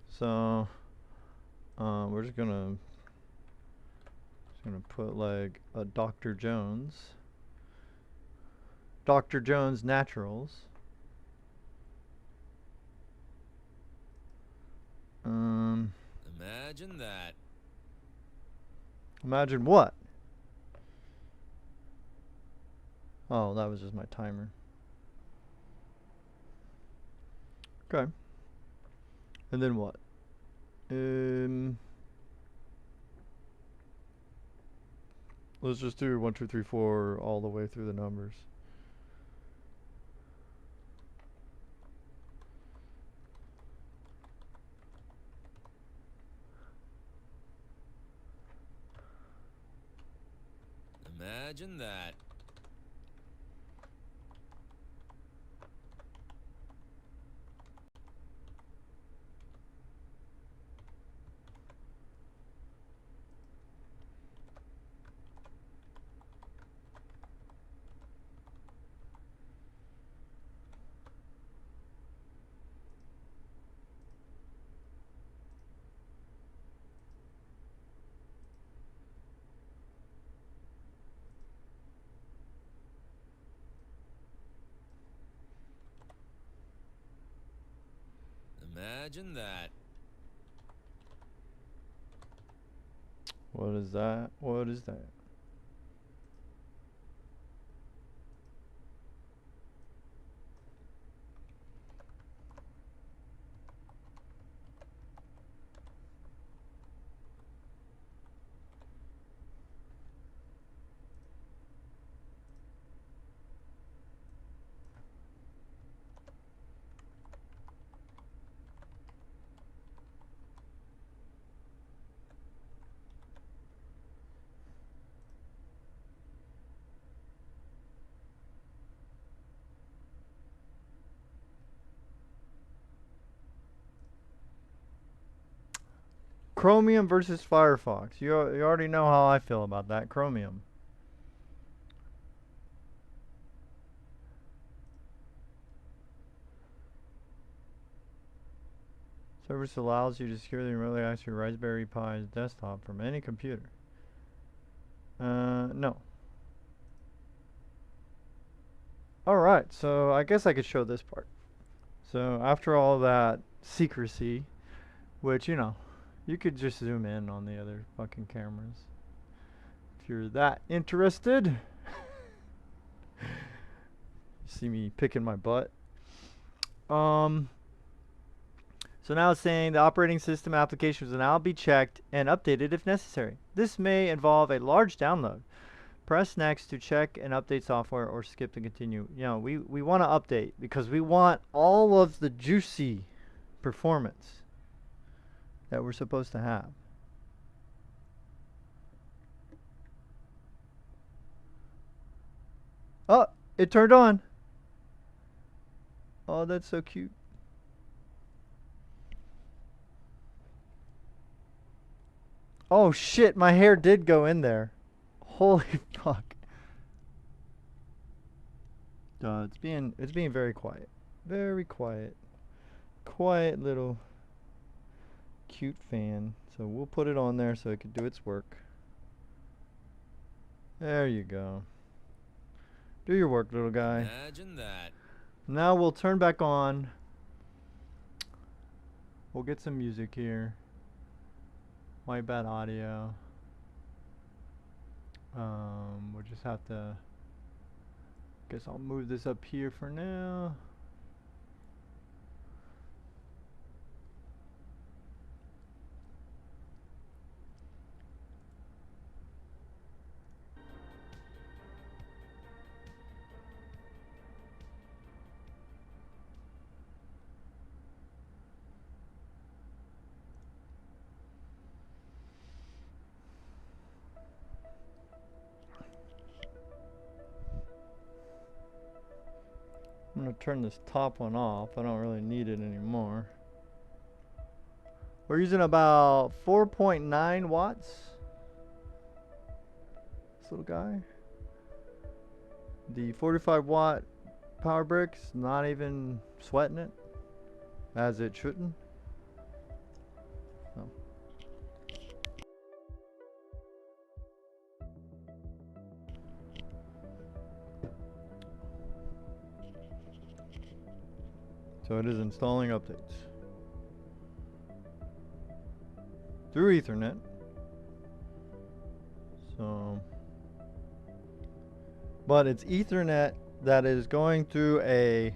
So we're just gonna put like a Dr. Jones. Dr. Jones Naturals. Imagine that. Imagine what? Oh, that was just my timer. Okay. And then what? Let's just do 1, 2, 3, 4 all the way through the numbers. Imagine that. Imagine that. What is that? What is that? Chromium versus Firefox. You already know how I feel about that. Chromium. Service allows you to securely and remotely access your Raspberry Pi's desktop from any computer. No. Alright, so I guess I could show this part. So after all that secrecy, which, you know, you could just zoom in on the other fucking cameras. If you're that interested. See me picking my butt. So now it's saying the operating system applications will now be checked and updated if necessary. This may involve a large download. Press next to check and update software or skip to continue. You know, we want to update because we want all of the juicy performance that we're supposed to have. Oh, it turned on. Oh, that's so cute. Oh shit, my hair did go in there. Holy fuck. It's being very quiet. Very quiet. Quiet little cute fan. So we'll put it on there so it can do its work. There you go. Do your work, little guy. Imagine that. Now we'll turn back on. We'll get some music here. White bad audio. We'll just have to, guess I'll move this up here for now. I'm gonna turn this top one off. I don't really need it anymore. We're using about 4.9 watts. This little guy. The 45 watt power brick's not even sweating it, as it shouldn't. So. So it is installing updates through Ethernet. So, but it's Ethernet that is going through a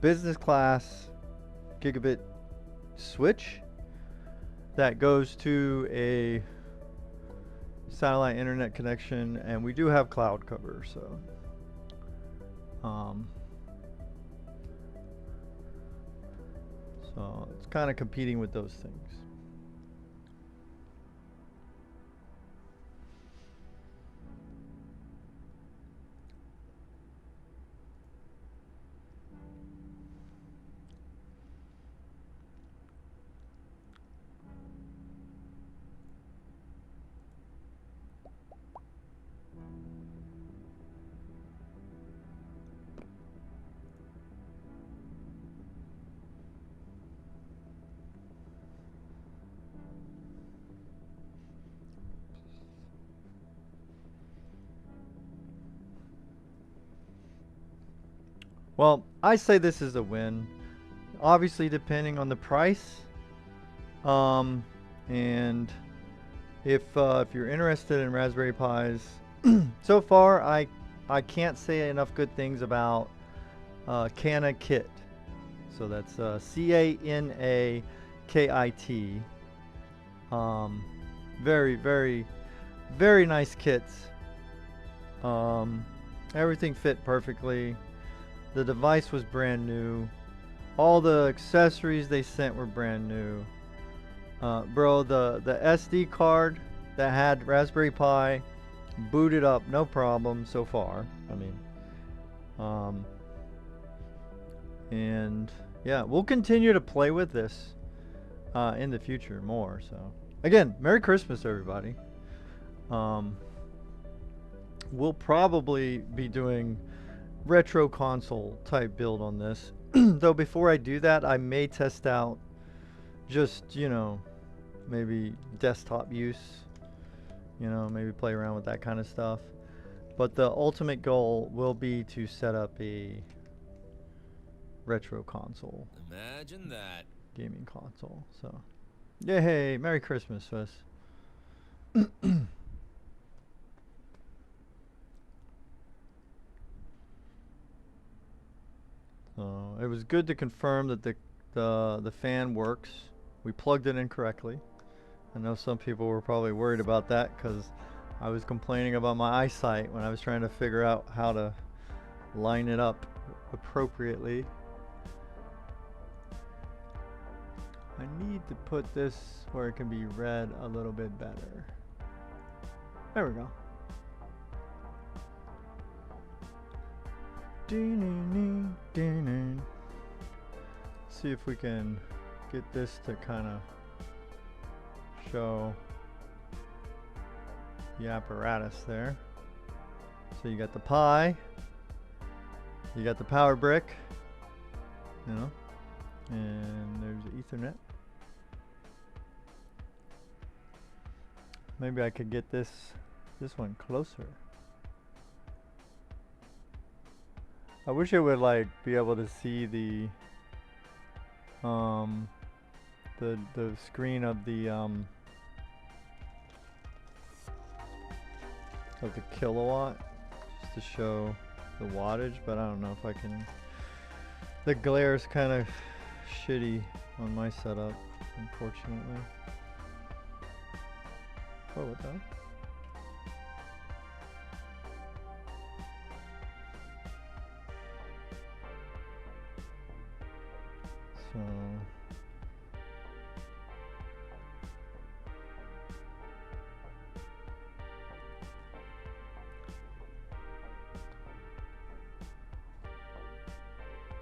business class gigabit switch that goes to a satellite internet connection, and we do have cloud cover, so so it's kind of competing with those things. Well, I say this is a win. Obviously, depending on the price, and if you're interested in Raspberry Pis, so far I can't say enough good things about Cana Kit. So that's CANAKIT. Very, very, very nice kits. Everything fit perfectly. The device was brand new. All the accessories they sent were brand new. Bro, the SD card that had Raspberry Pi booted up no problem so far. I mean, and yeah, we'll continue to play with this in the future more. So again, Merry Christmas, everybody. We'll probably be doing retro console type build on this. Though before I do that, I may test out just, you know, maybe desktop use, you know, maybe play around with that kind of stuff. But the ultimate goal will be to set up a retro console. Imagine that. Gaming console. So, yay, Merry Christmas, Swiss. So it was good to confirm that the fan works. We plugged it in correctly. I know some people were probably worried about that because I was complaining about my eyesight when I was trying to figure out how to line it up appropriately. I need to put this where it can be read a little bit better. There we go. See if we can get this to kind of show the apparatus there. So you got the Pi, you got the power brick, you know, and there's the Ethernet. Maybe I could get this one closer. I wish it would like be able to see the screen of the of the kilowatt just to show the wattage, but I don't know if I can. The glare is kind of shitty on my setup, unfortunately. Oh, what the hell?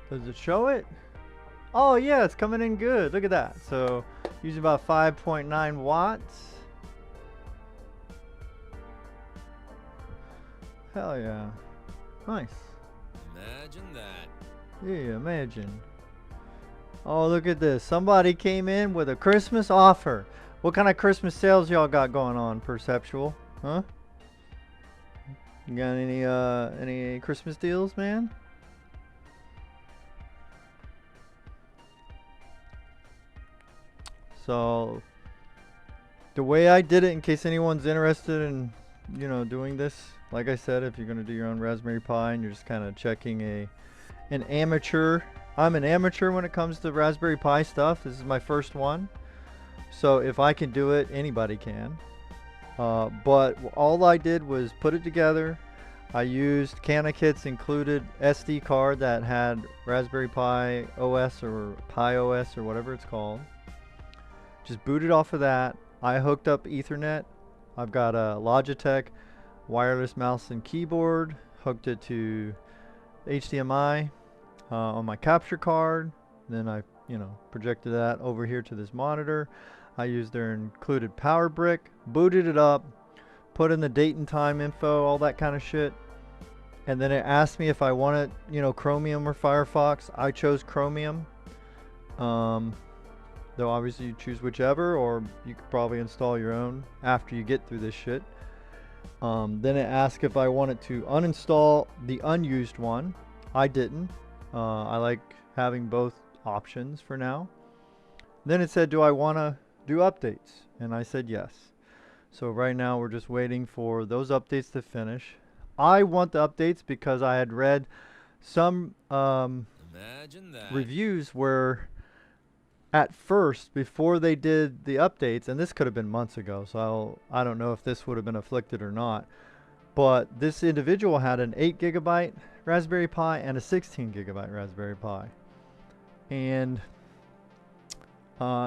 So does it show it? Oh yeah, it's coming in good. Look at that. So using about 5.9 watts. Hell yeah. Nice. Imagine that. Yeah, imagine. Oh, look at this. Somebody came in with a Christmas offer. What kind of Christmas sales y'all got going on, Perceptual? Huh? You got any Christmas deals, man? So the way I did it, in case anyone's interested in, you know, doing this, like I said, if you're gonna do your own Raspberry Pi and you're just kind of checking an amateur. I'm an amateur when it comes to Raspberry Pi stuff. This is my first one, so if I can do it, anybody can. But all I did was put it together. I used CanaKit's included SD card that had Raspberry Pi OS or Pi OS or whatever it's called. Just booted off of that. I hooked up Ethernet. I've got a Logitech wireless mouse and keyboard. Hooked it to HDMI on my capture card. Then I, you know, projected that over here to this monitor. I used their included power brick. Booted it up. Put in the date and time info, all that kind of shit. And then it asked me if I wanted, you know, Chromium or Firefox. I chose Chromium. Though obviously you choose whichever, or you could probably install your own after you get through this shit. Then it asked if I wanted to uninstall the unused one. I didn't. I like having both options for now. Then it said, do I want to do updates? And I said yes. So right now we're just waiting for those updates to finish. I want the updates because I had read some Imagine that. reviews where at first, before they did the updates, and this could have been months ago, so I don't know if this would have been afflicted or not, but this individual had an 8 gigabyte Raspberry Pi and a 16 gigabyte Raspberry Pi. And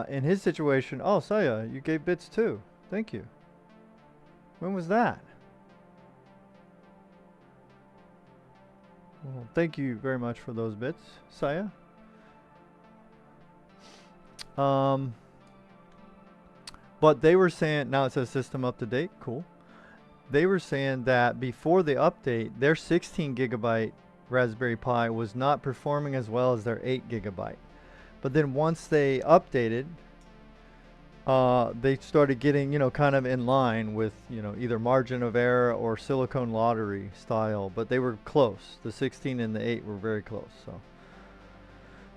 in his situation, oh, Saya, you gave bits too. Thank you. When was that? Well, thank you very much for those bits, Saya. But they were saying, now it says system up to date, cool. They were saying that before the update, their 16 gigabyte Raspberry Pi was not performing as well as their 8 gigabyte. But then once they updated, they started getting, you know, kind of in line with, you know, either margin of error or silicone lottery style, but they were close. The 16 and the 8 were very close.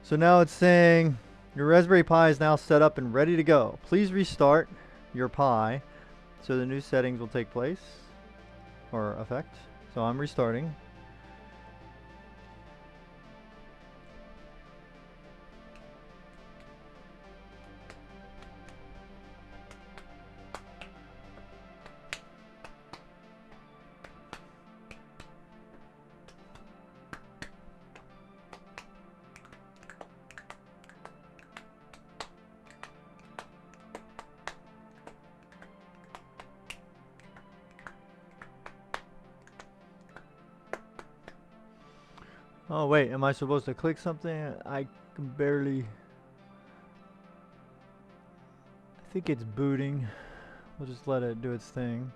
So now it's saying your Raspberry Pi is now set up and ready to go. Please restart your Pi so the new settings will take place or effect. So I'm restarting. Oh wait, am I supposed to click something? I can barely. I think it's booting. We'll just let it do its thing.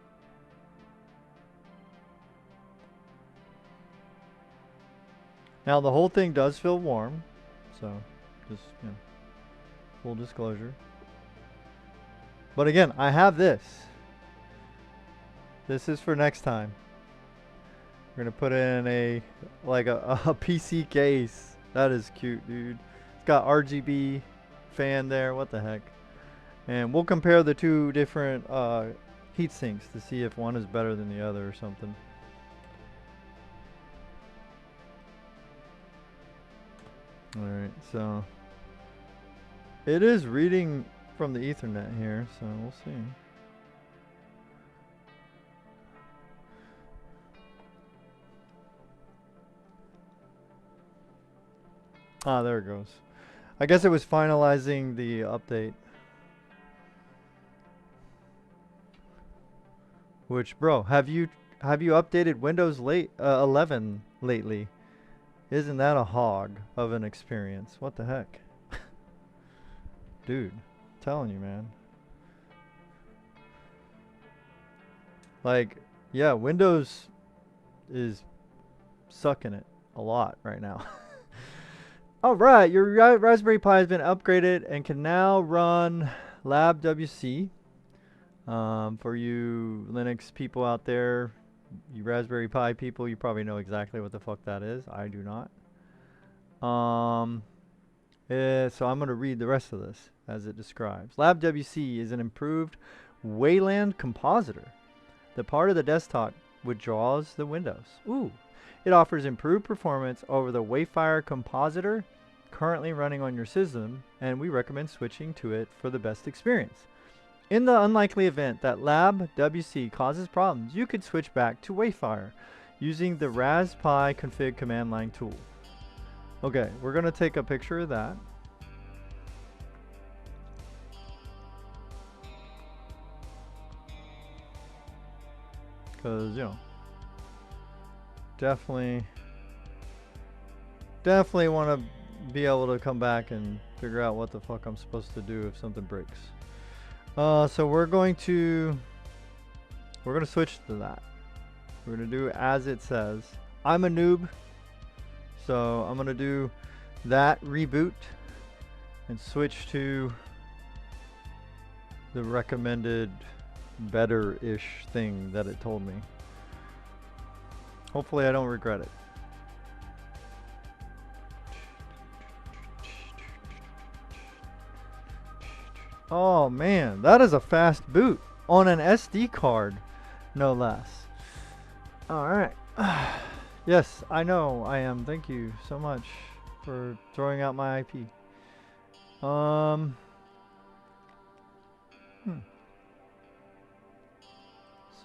Now the whole thing does feel warm, so just, you know, full disclosure. But again, I have this. This is for next time. We're gonna put in a PC case. That is cute, dude. It's got RGB fan there. What the heck? And we'll compare the two different heat sinks to see if one is better than the other or something. Alright, so it is reading from the Ethernet here, so we'll see. Ah, there it goes. I guess it was finalizing the update. Which, bro, have you updated Windows 11 lately? Isn't that a hog of an experience? What the heck? Dude, I'm telling you, man. Like, yeah, Windows is sucking it a lot right now. Alright, your Raspberry Pi has been upgraded and can now run LabWC. For you Linux people out there, you Raspberry Pi people, you probably know exactly what the fuck that is. I do not. So I'm going to read the rest of this as it describes. LabWC is an improved Wayland compositor, the part of the desktop which draws the windows. Ooh. It offers improved performance over the Wayfire compositor currently running on your system, and we recommend switching to it for the best experience. In the unlikely event that LabWC causes problems, you could switch back to Wayfire using the Raspberry config command line tool. Okay, we're going to take a picture of that. Because, you know, definitely want to be able to come back and figure out what the fuck I'm supposed to do if something breaks. So we're going to switch to that. We're going to do as it says. I'm a noob, so I'm going to do that reboot and switch to the recommended better-ish thing that it told me. Hopefully I don't regret it. Oh man, that is a fast boot on an SD card, no less. Alright. Yes, I know I am. Thank you so much for throwing out my IP.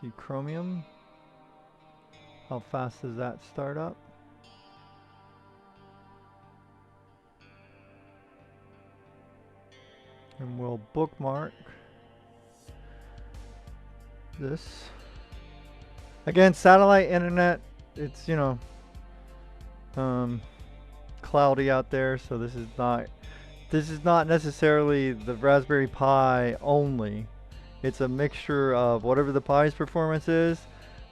See Chromium. How fast does that start up? And we'll bookmark this. Again, satellite internet, it's, you know, cloudy out there, so this is not necessarily the Raspberry Pi only. It's a mixture of whatever the Pi's performance is,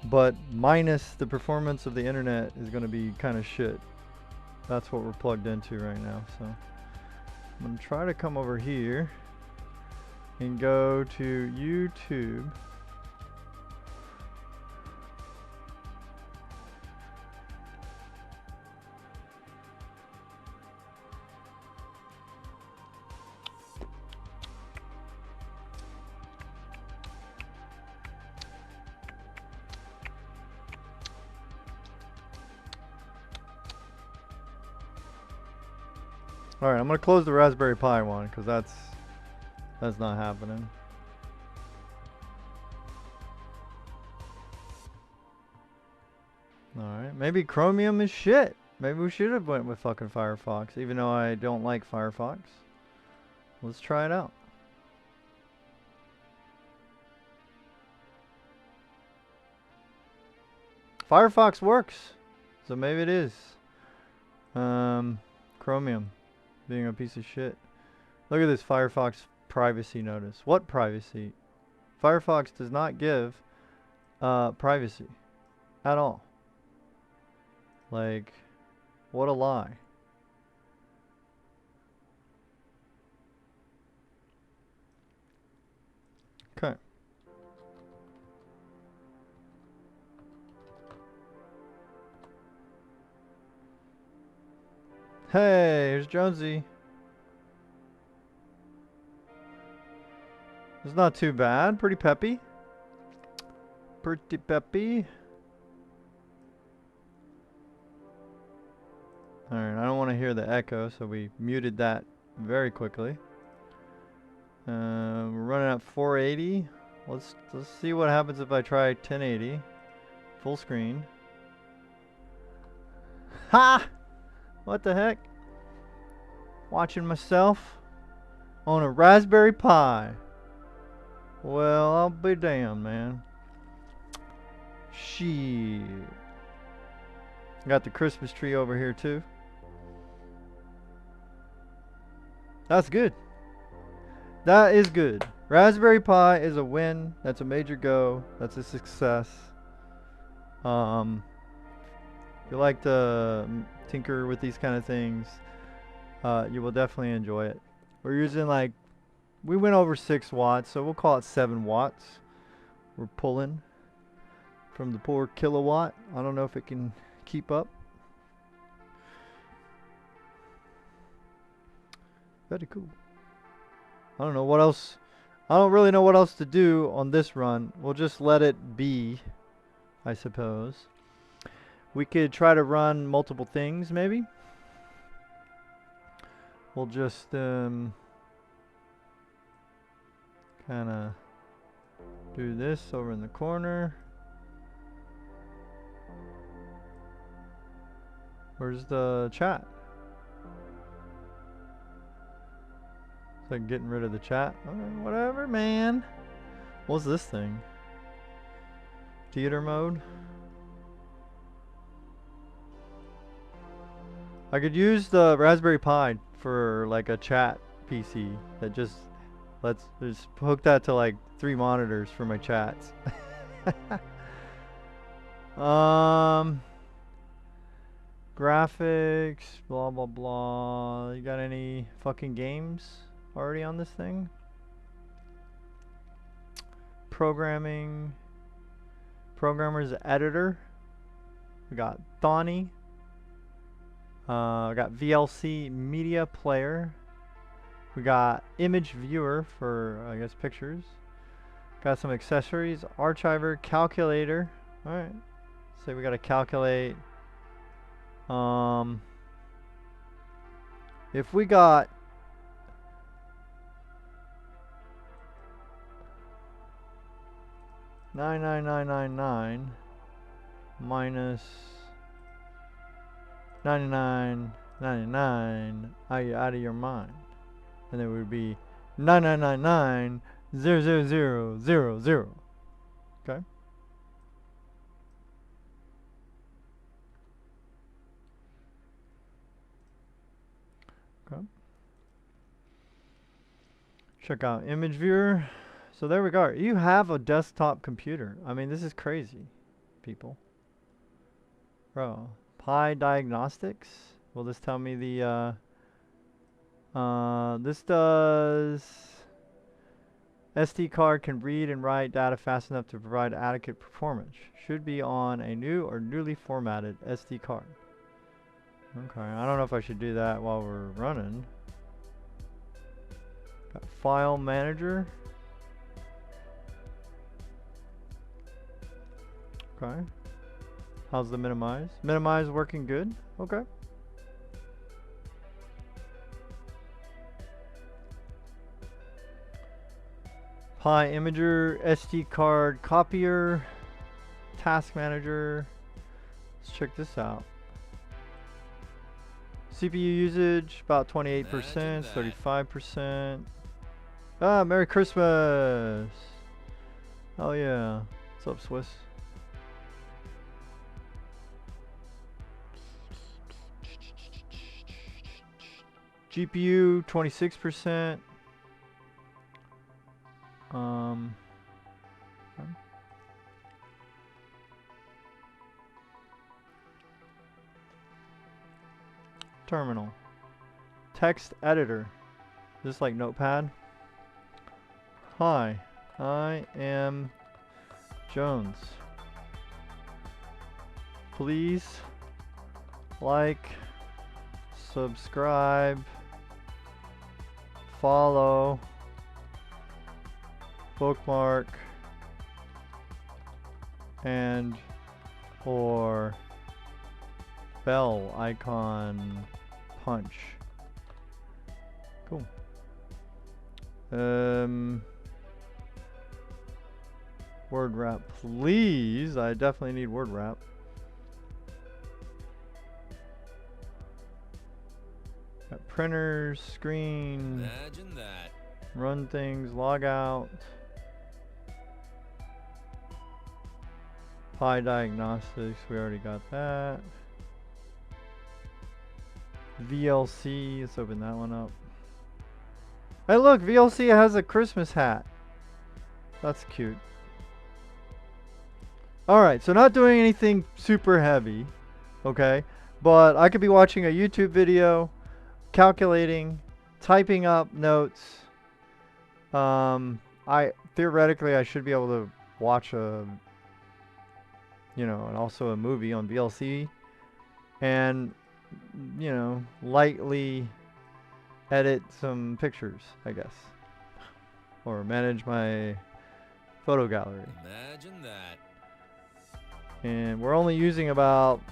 but minus the performance of the internet is going to be kind of shit. That's what we're plugged into right now. So I'm going to try to come over here and go to YouTube. Alright, I'm going to close the Raspberry Pi one because that's not happening. Alright, maybe Chromium is shit. Maybe we should have went with fucking Firefox, even though I don't like Firefox. Let's try it out. Firefox works, so maybe it is. Chromium being a piece of shit. Look at this Firefox privacy notice. What privacy? Firefox does not give privacy at all. Like, what a lie. Okay. Hey, here's Jonesy. It's not too bad. Pretty peppy. Pretty peppy. Alright, I don't want to hear the echo, so we muted that very quickly. We're running at 480. Let's see what happens if I try 1080. Full screen. Ha! What the heck? Watching myself on a Raspberry Pi. Well, I'll be damned, man. Shit. Got the Christmas tree over here too. That's good. That is good. Raspberry Pi is a win. That's a major go. That's a success. If you like to tinker with these kind of things, you will definitely enjoy it. We're using like, we went over 6 watts, so we'll call it 7 watts. We're pulling from the poor kilowatt. I don't know if it can keep up. Very cool. I don't know what else. I don't really know what else to do on this run. We'll just let it be, I suppose. We could try to run multiple things, maybe. We'll just kind of do this over in the corner. Where's the chat? It's like getting rid of the chat. Okay, whatever, man. What's this thing? Theater mode? I could use the Raspberry Pi for like a chat PC that just just hook that to like 3 monitors for my chats. Graphics, blah blah blah. You got any fucking games already on this thing? Programming, programmer's editor. We got Tiny. We got VLC media player. We got image viewer for, I guess, pictures. Got some accessories, archiver, calculator. Alright. So we gotta calculate. If we got $99999 minus $99.99, are you out of your mind? And it would be 999900000. Okay. Okay. Check out image viewer. So there we go. You have a desktop computer. I mean, this is crazy, people. Bro, Pi Diagnostics. Will this tell me the this does SD card can read and write data fast enough to provide adequate performance. Should be on a new or newly formatted SD card. Okay, I don't know if I should do that while we're running. Got file manager. Okay. How's the minimize? Minimize working good? Okay. Pi Imager, SD card copier, task manager. Let's check this out. CPU usage about 28%, 35%. Ah, Merry Christmas! Oh yeah. What's up, Swiss? GPU 26%. Okay. Terminal. Text editor. Is this like Notepad? Hi, I am Jones. Please like, subscribe, follow, bookmark, and or bell icon punch. Cool. Word wrap, please. I definitely need word wrap. Got printers, screen. Imagine that. Run things, log out. Pi diagnostics, we already got that. VLC, let's open that one up. Hey look, VLC has a Christmas hat. That's cute. Alright, so not doing anything super heavy, okay? But I could be watching a YouTube video, calculating, typing up notes. Theoretically I should be able to watch a, you know, and also a movie on VLC, and, you know, lightly edit some pictures, I guess, or manage my photo gallery. Imagine that. And we're only using about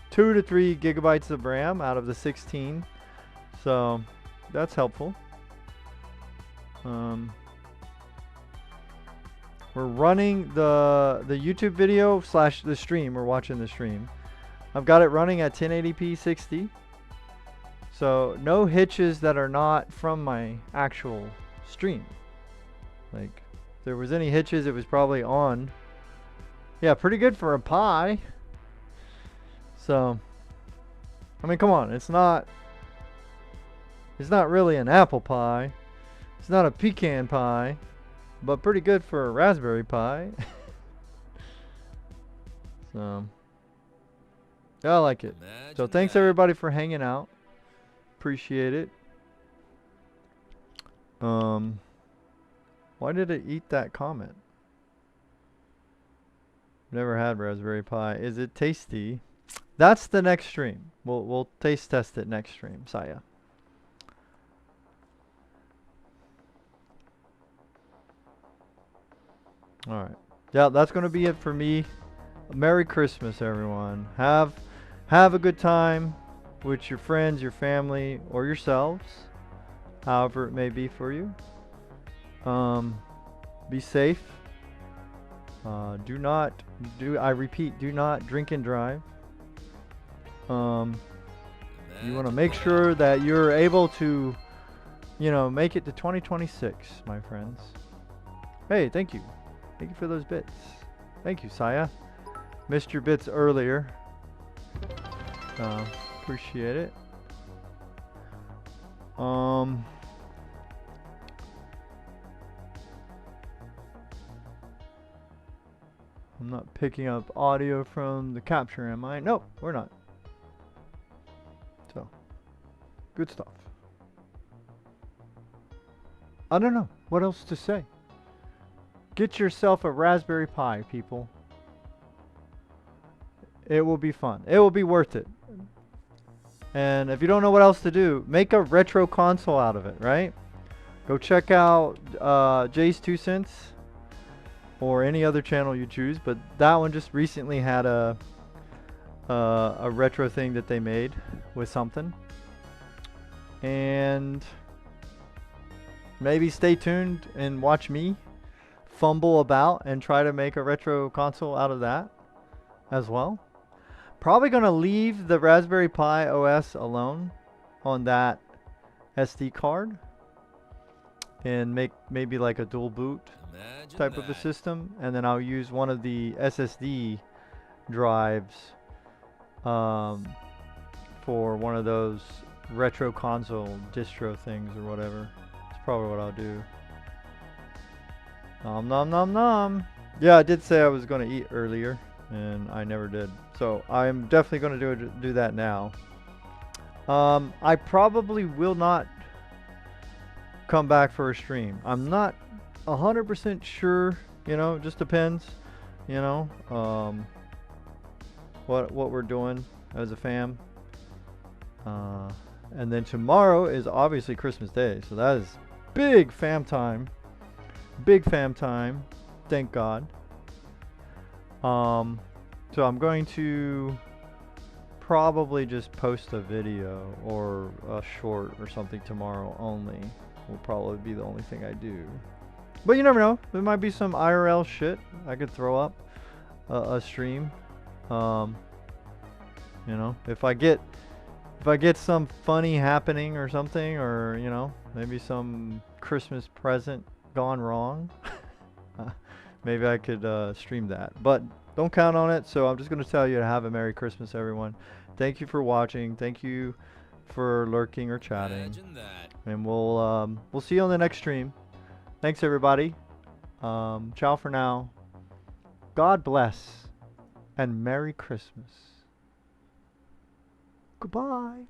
2 to 3 gigabytes of RAM out of the 16, so that's helpful. We're running the YouTube video / the stream. We're watching the stream. I've got it running at 1080p 60. So no hitches that are not from my actual stream. Like, if there was any hitches, it was probably on. Yeah, pretty good for a Pi. So, I mean, come on. It's not really an apple pie. It's not a pecan pie. But pretty good for a Raspberry Pi. So, yeah, I like it. Imagine So thanks that. everybody for hanging out. Appreciate it. Why did it eat that comment? Never had Raspberry Pi. Is it tasty? That's the next stream. We'll taste test it next stream, Saya. Alright. Yeah, that's going to be it for me. Merry Christmas, everyone. Have a good time with your friends, your family, or yourselves. However it may be for you. Be safe. I repeat, do not drink and drive. You want to make sure that you're able to, you know, make it to 2026, my friends. Hey, thank you. Thank you for those bits. Thank you, Saya. Missed your bits earlier. Appreciate it. I'm not picking up audio from the capture, am I? Nope, we're not. So, good stuff. I don't know what else to say. Get yourself a Raspberry Pi, people. It will be fun. It will be worth it. And if you don't know what else to do, make a retro console out of it, right? Go check out Jay's 2 Cents or any other channel you choose, but that one just recently had a retro thing that they made with something. And maybe stay tuned and watch me fumble about and try to make a retro console out of that as well. Probably going to leave the Raspberry Pi OS alone on that SD card and make maybe like a dual boot type of a system, and then I'll use one of the SSD drives for one of those retro console distro things or whatever. That's probably what I'll do. Nom nom nom nom. Yeah, I did say I was going to eat earlier, and I never did. So I'm definitely going to do that now. I probably will not come back for a stream. I'm not 100% sure. You know, it just depends. You know, what we're doing as a fam. And then tomorrow is obviously Christmas Day, so that is big fam time. Big fam time. Thank God. So I'm going to probably just post a video or a short or something tomorrow only. Will probably be the only thing I do. But you never know. There might be some IRL shit I could throw up a stream. You know, if I get some funny happening or something, or you know, maybe some Christmas present gone wrong, maybe I could stream that. But don't count on it. So I'm just gonna tell you to have a Merry Christmas, everyone. Thank you for watching. Thank you for lurking or chatting. Imagine that. And we'll see you on the next stream. Thanks everybody. Ciao for now. God bless and Merry Christmas. Goodbye.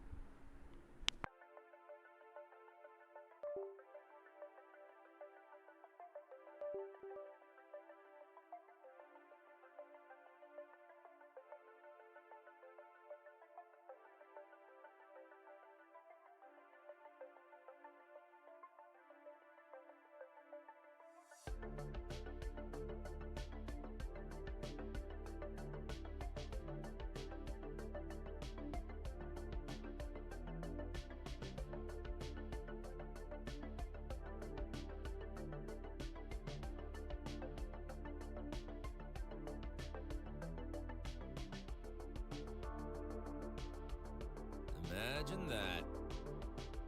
Imagine that.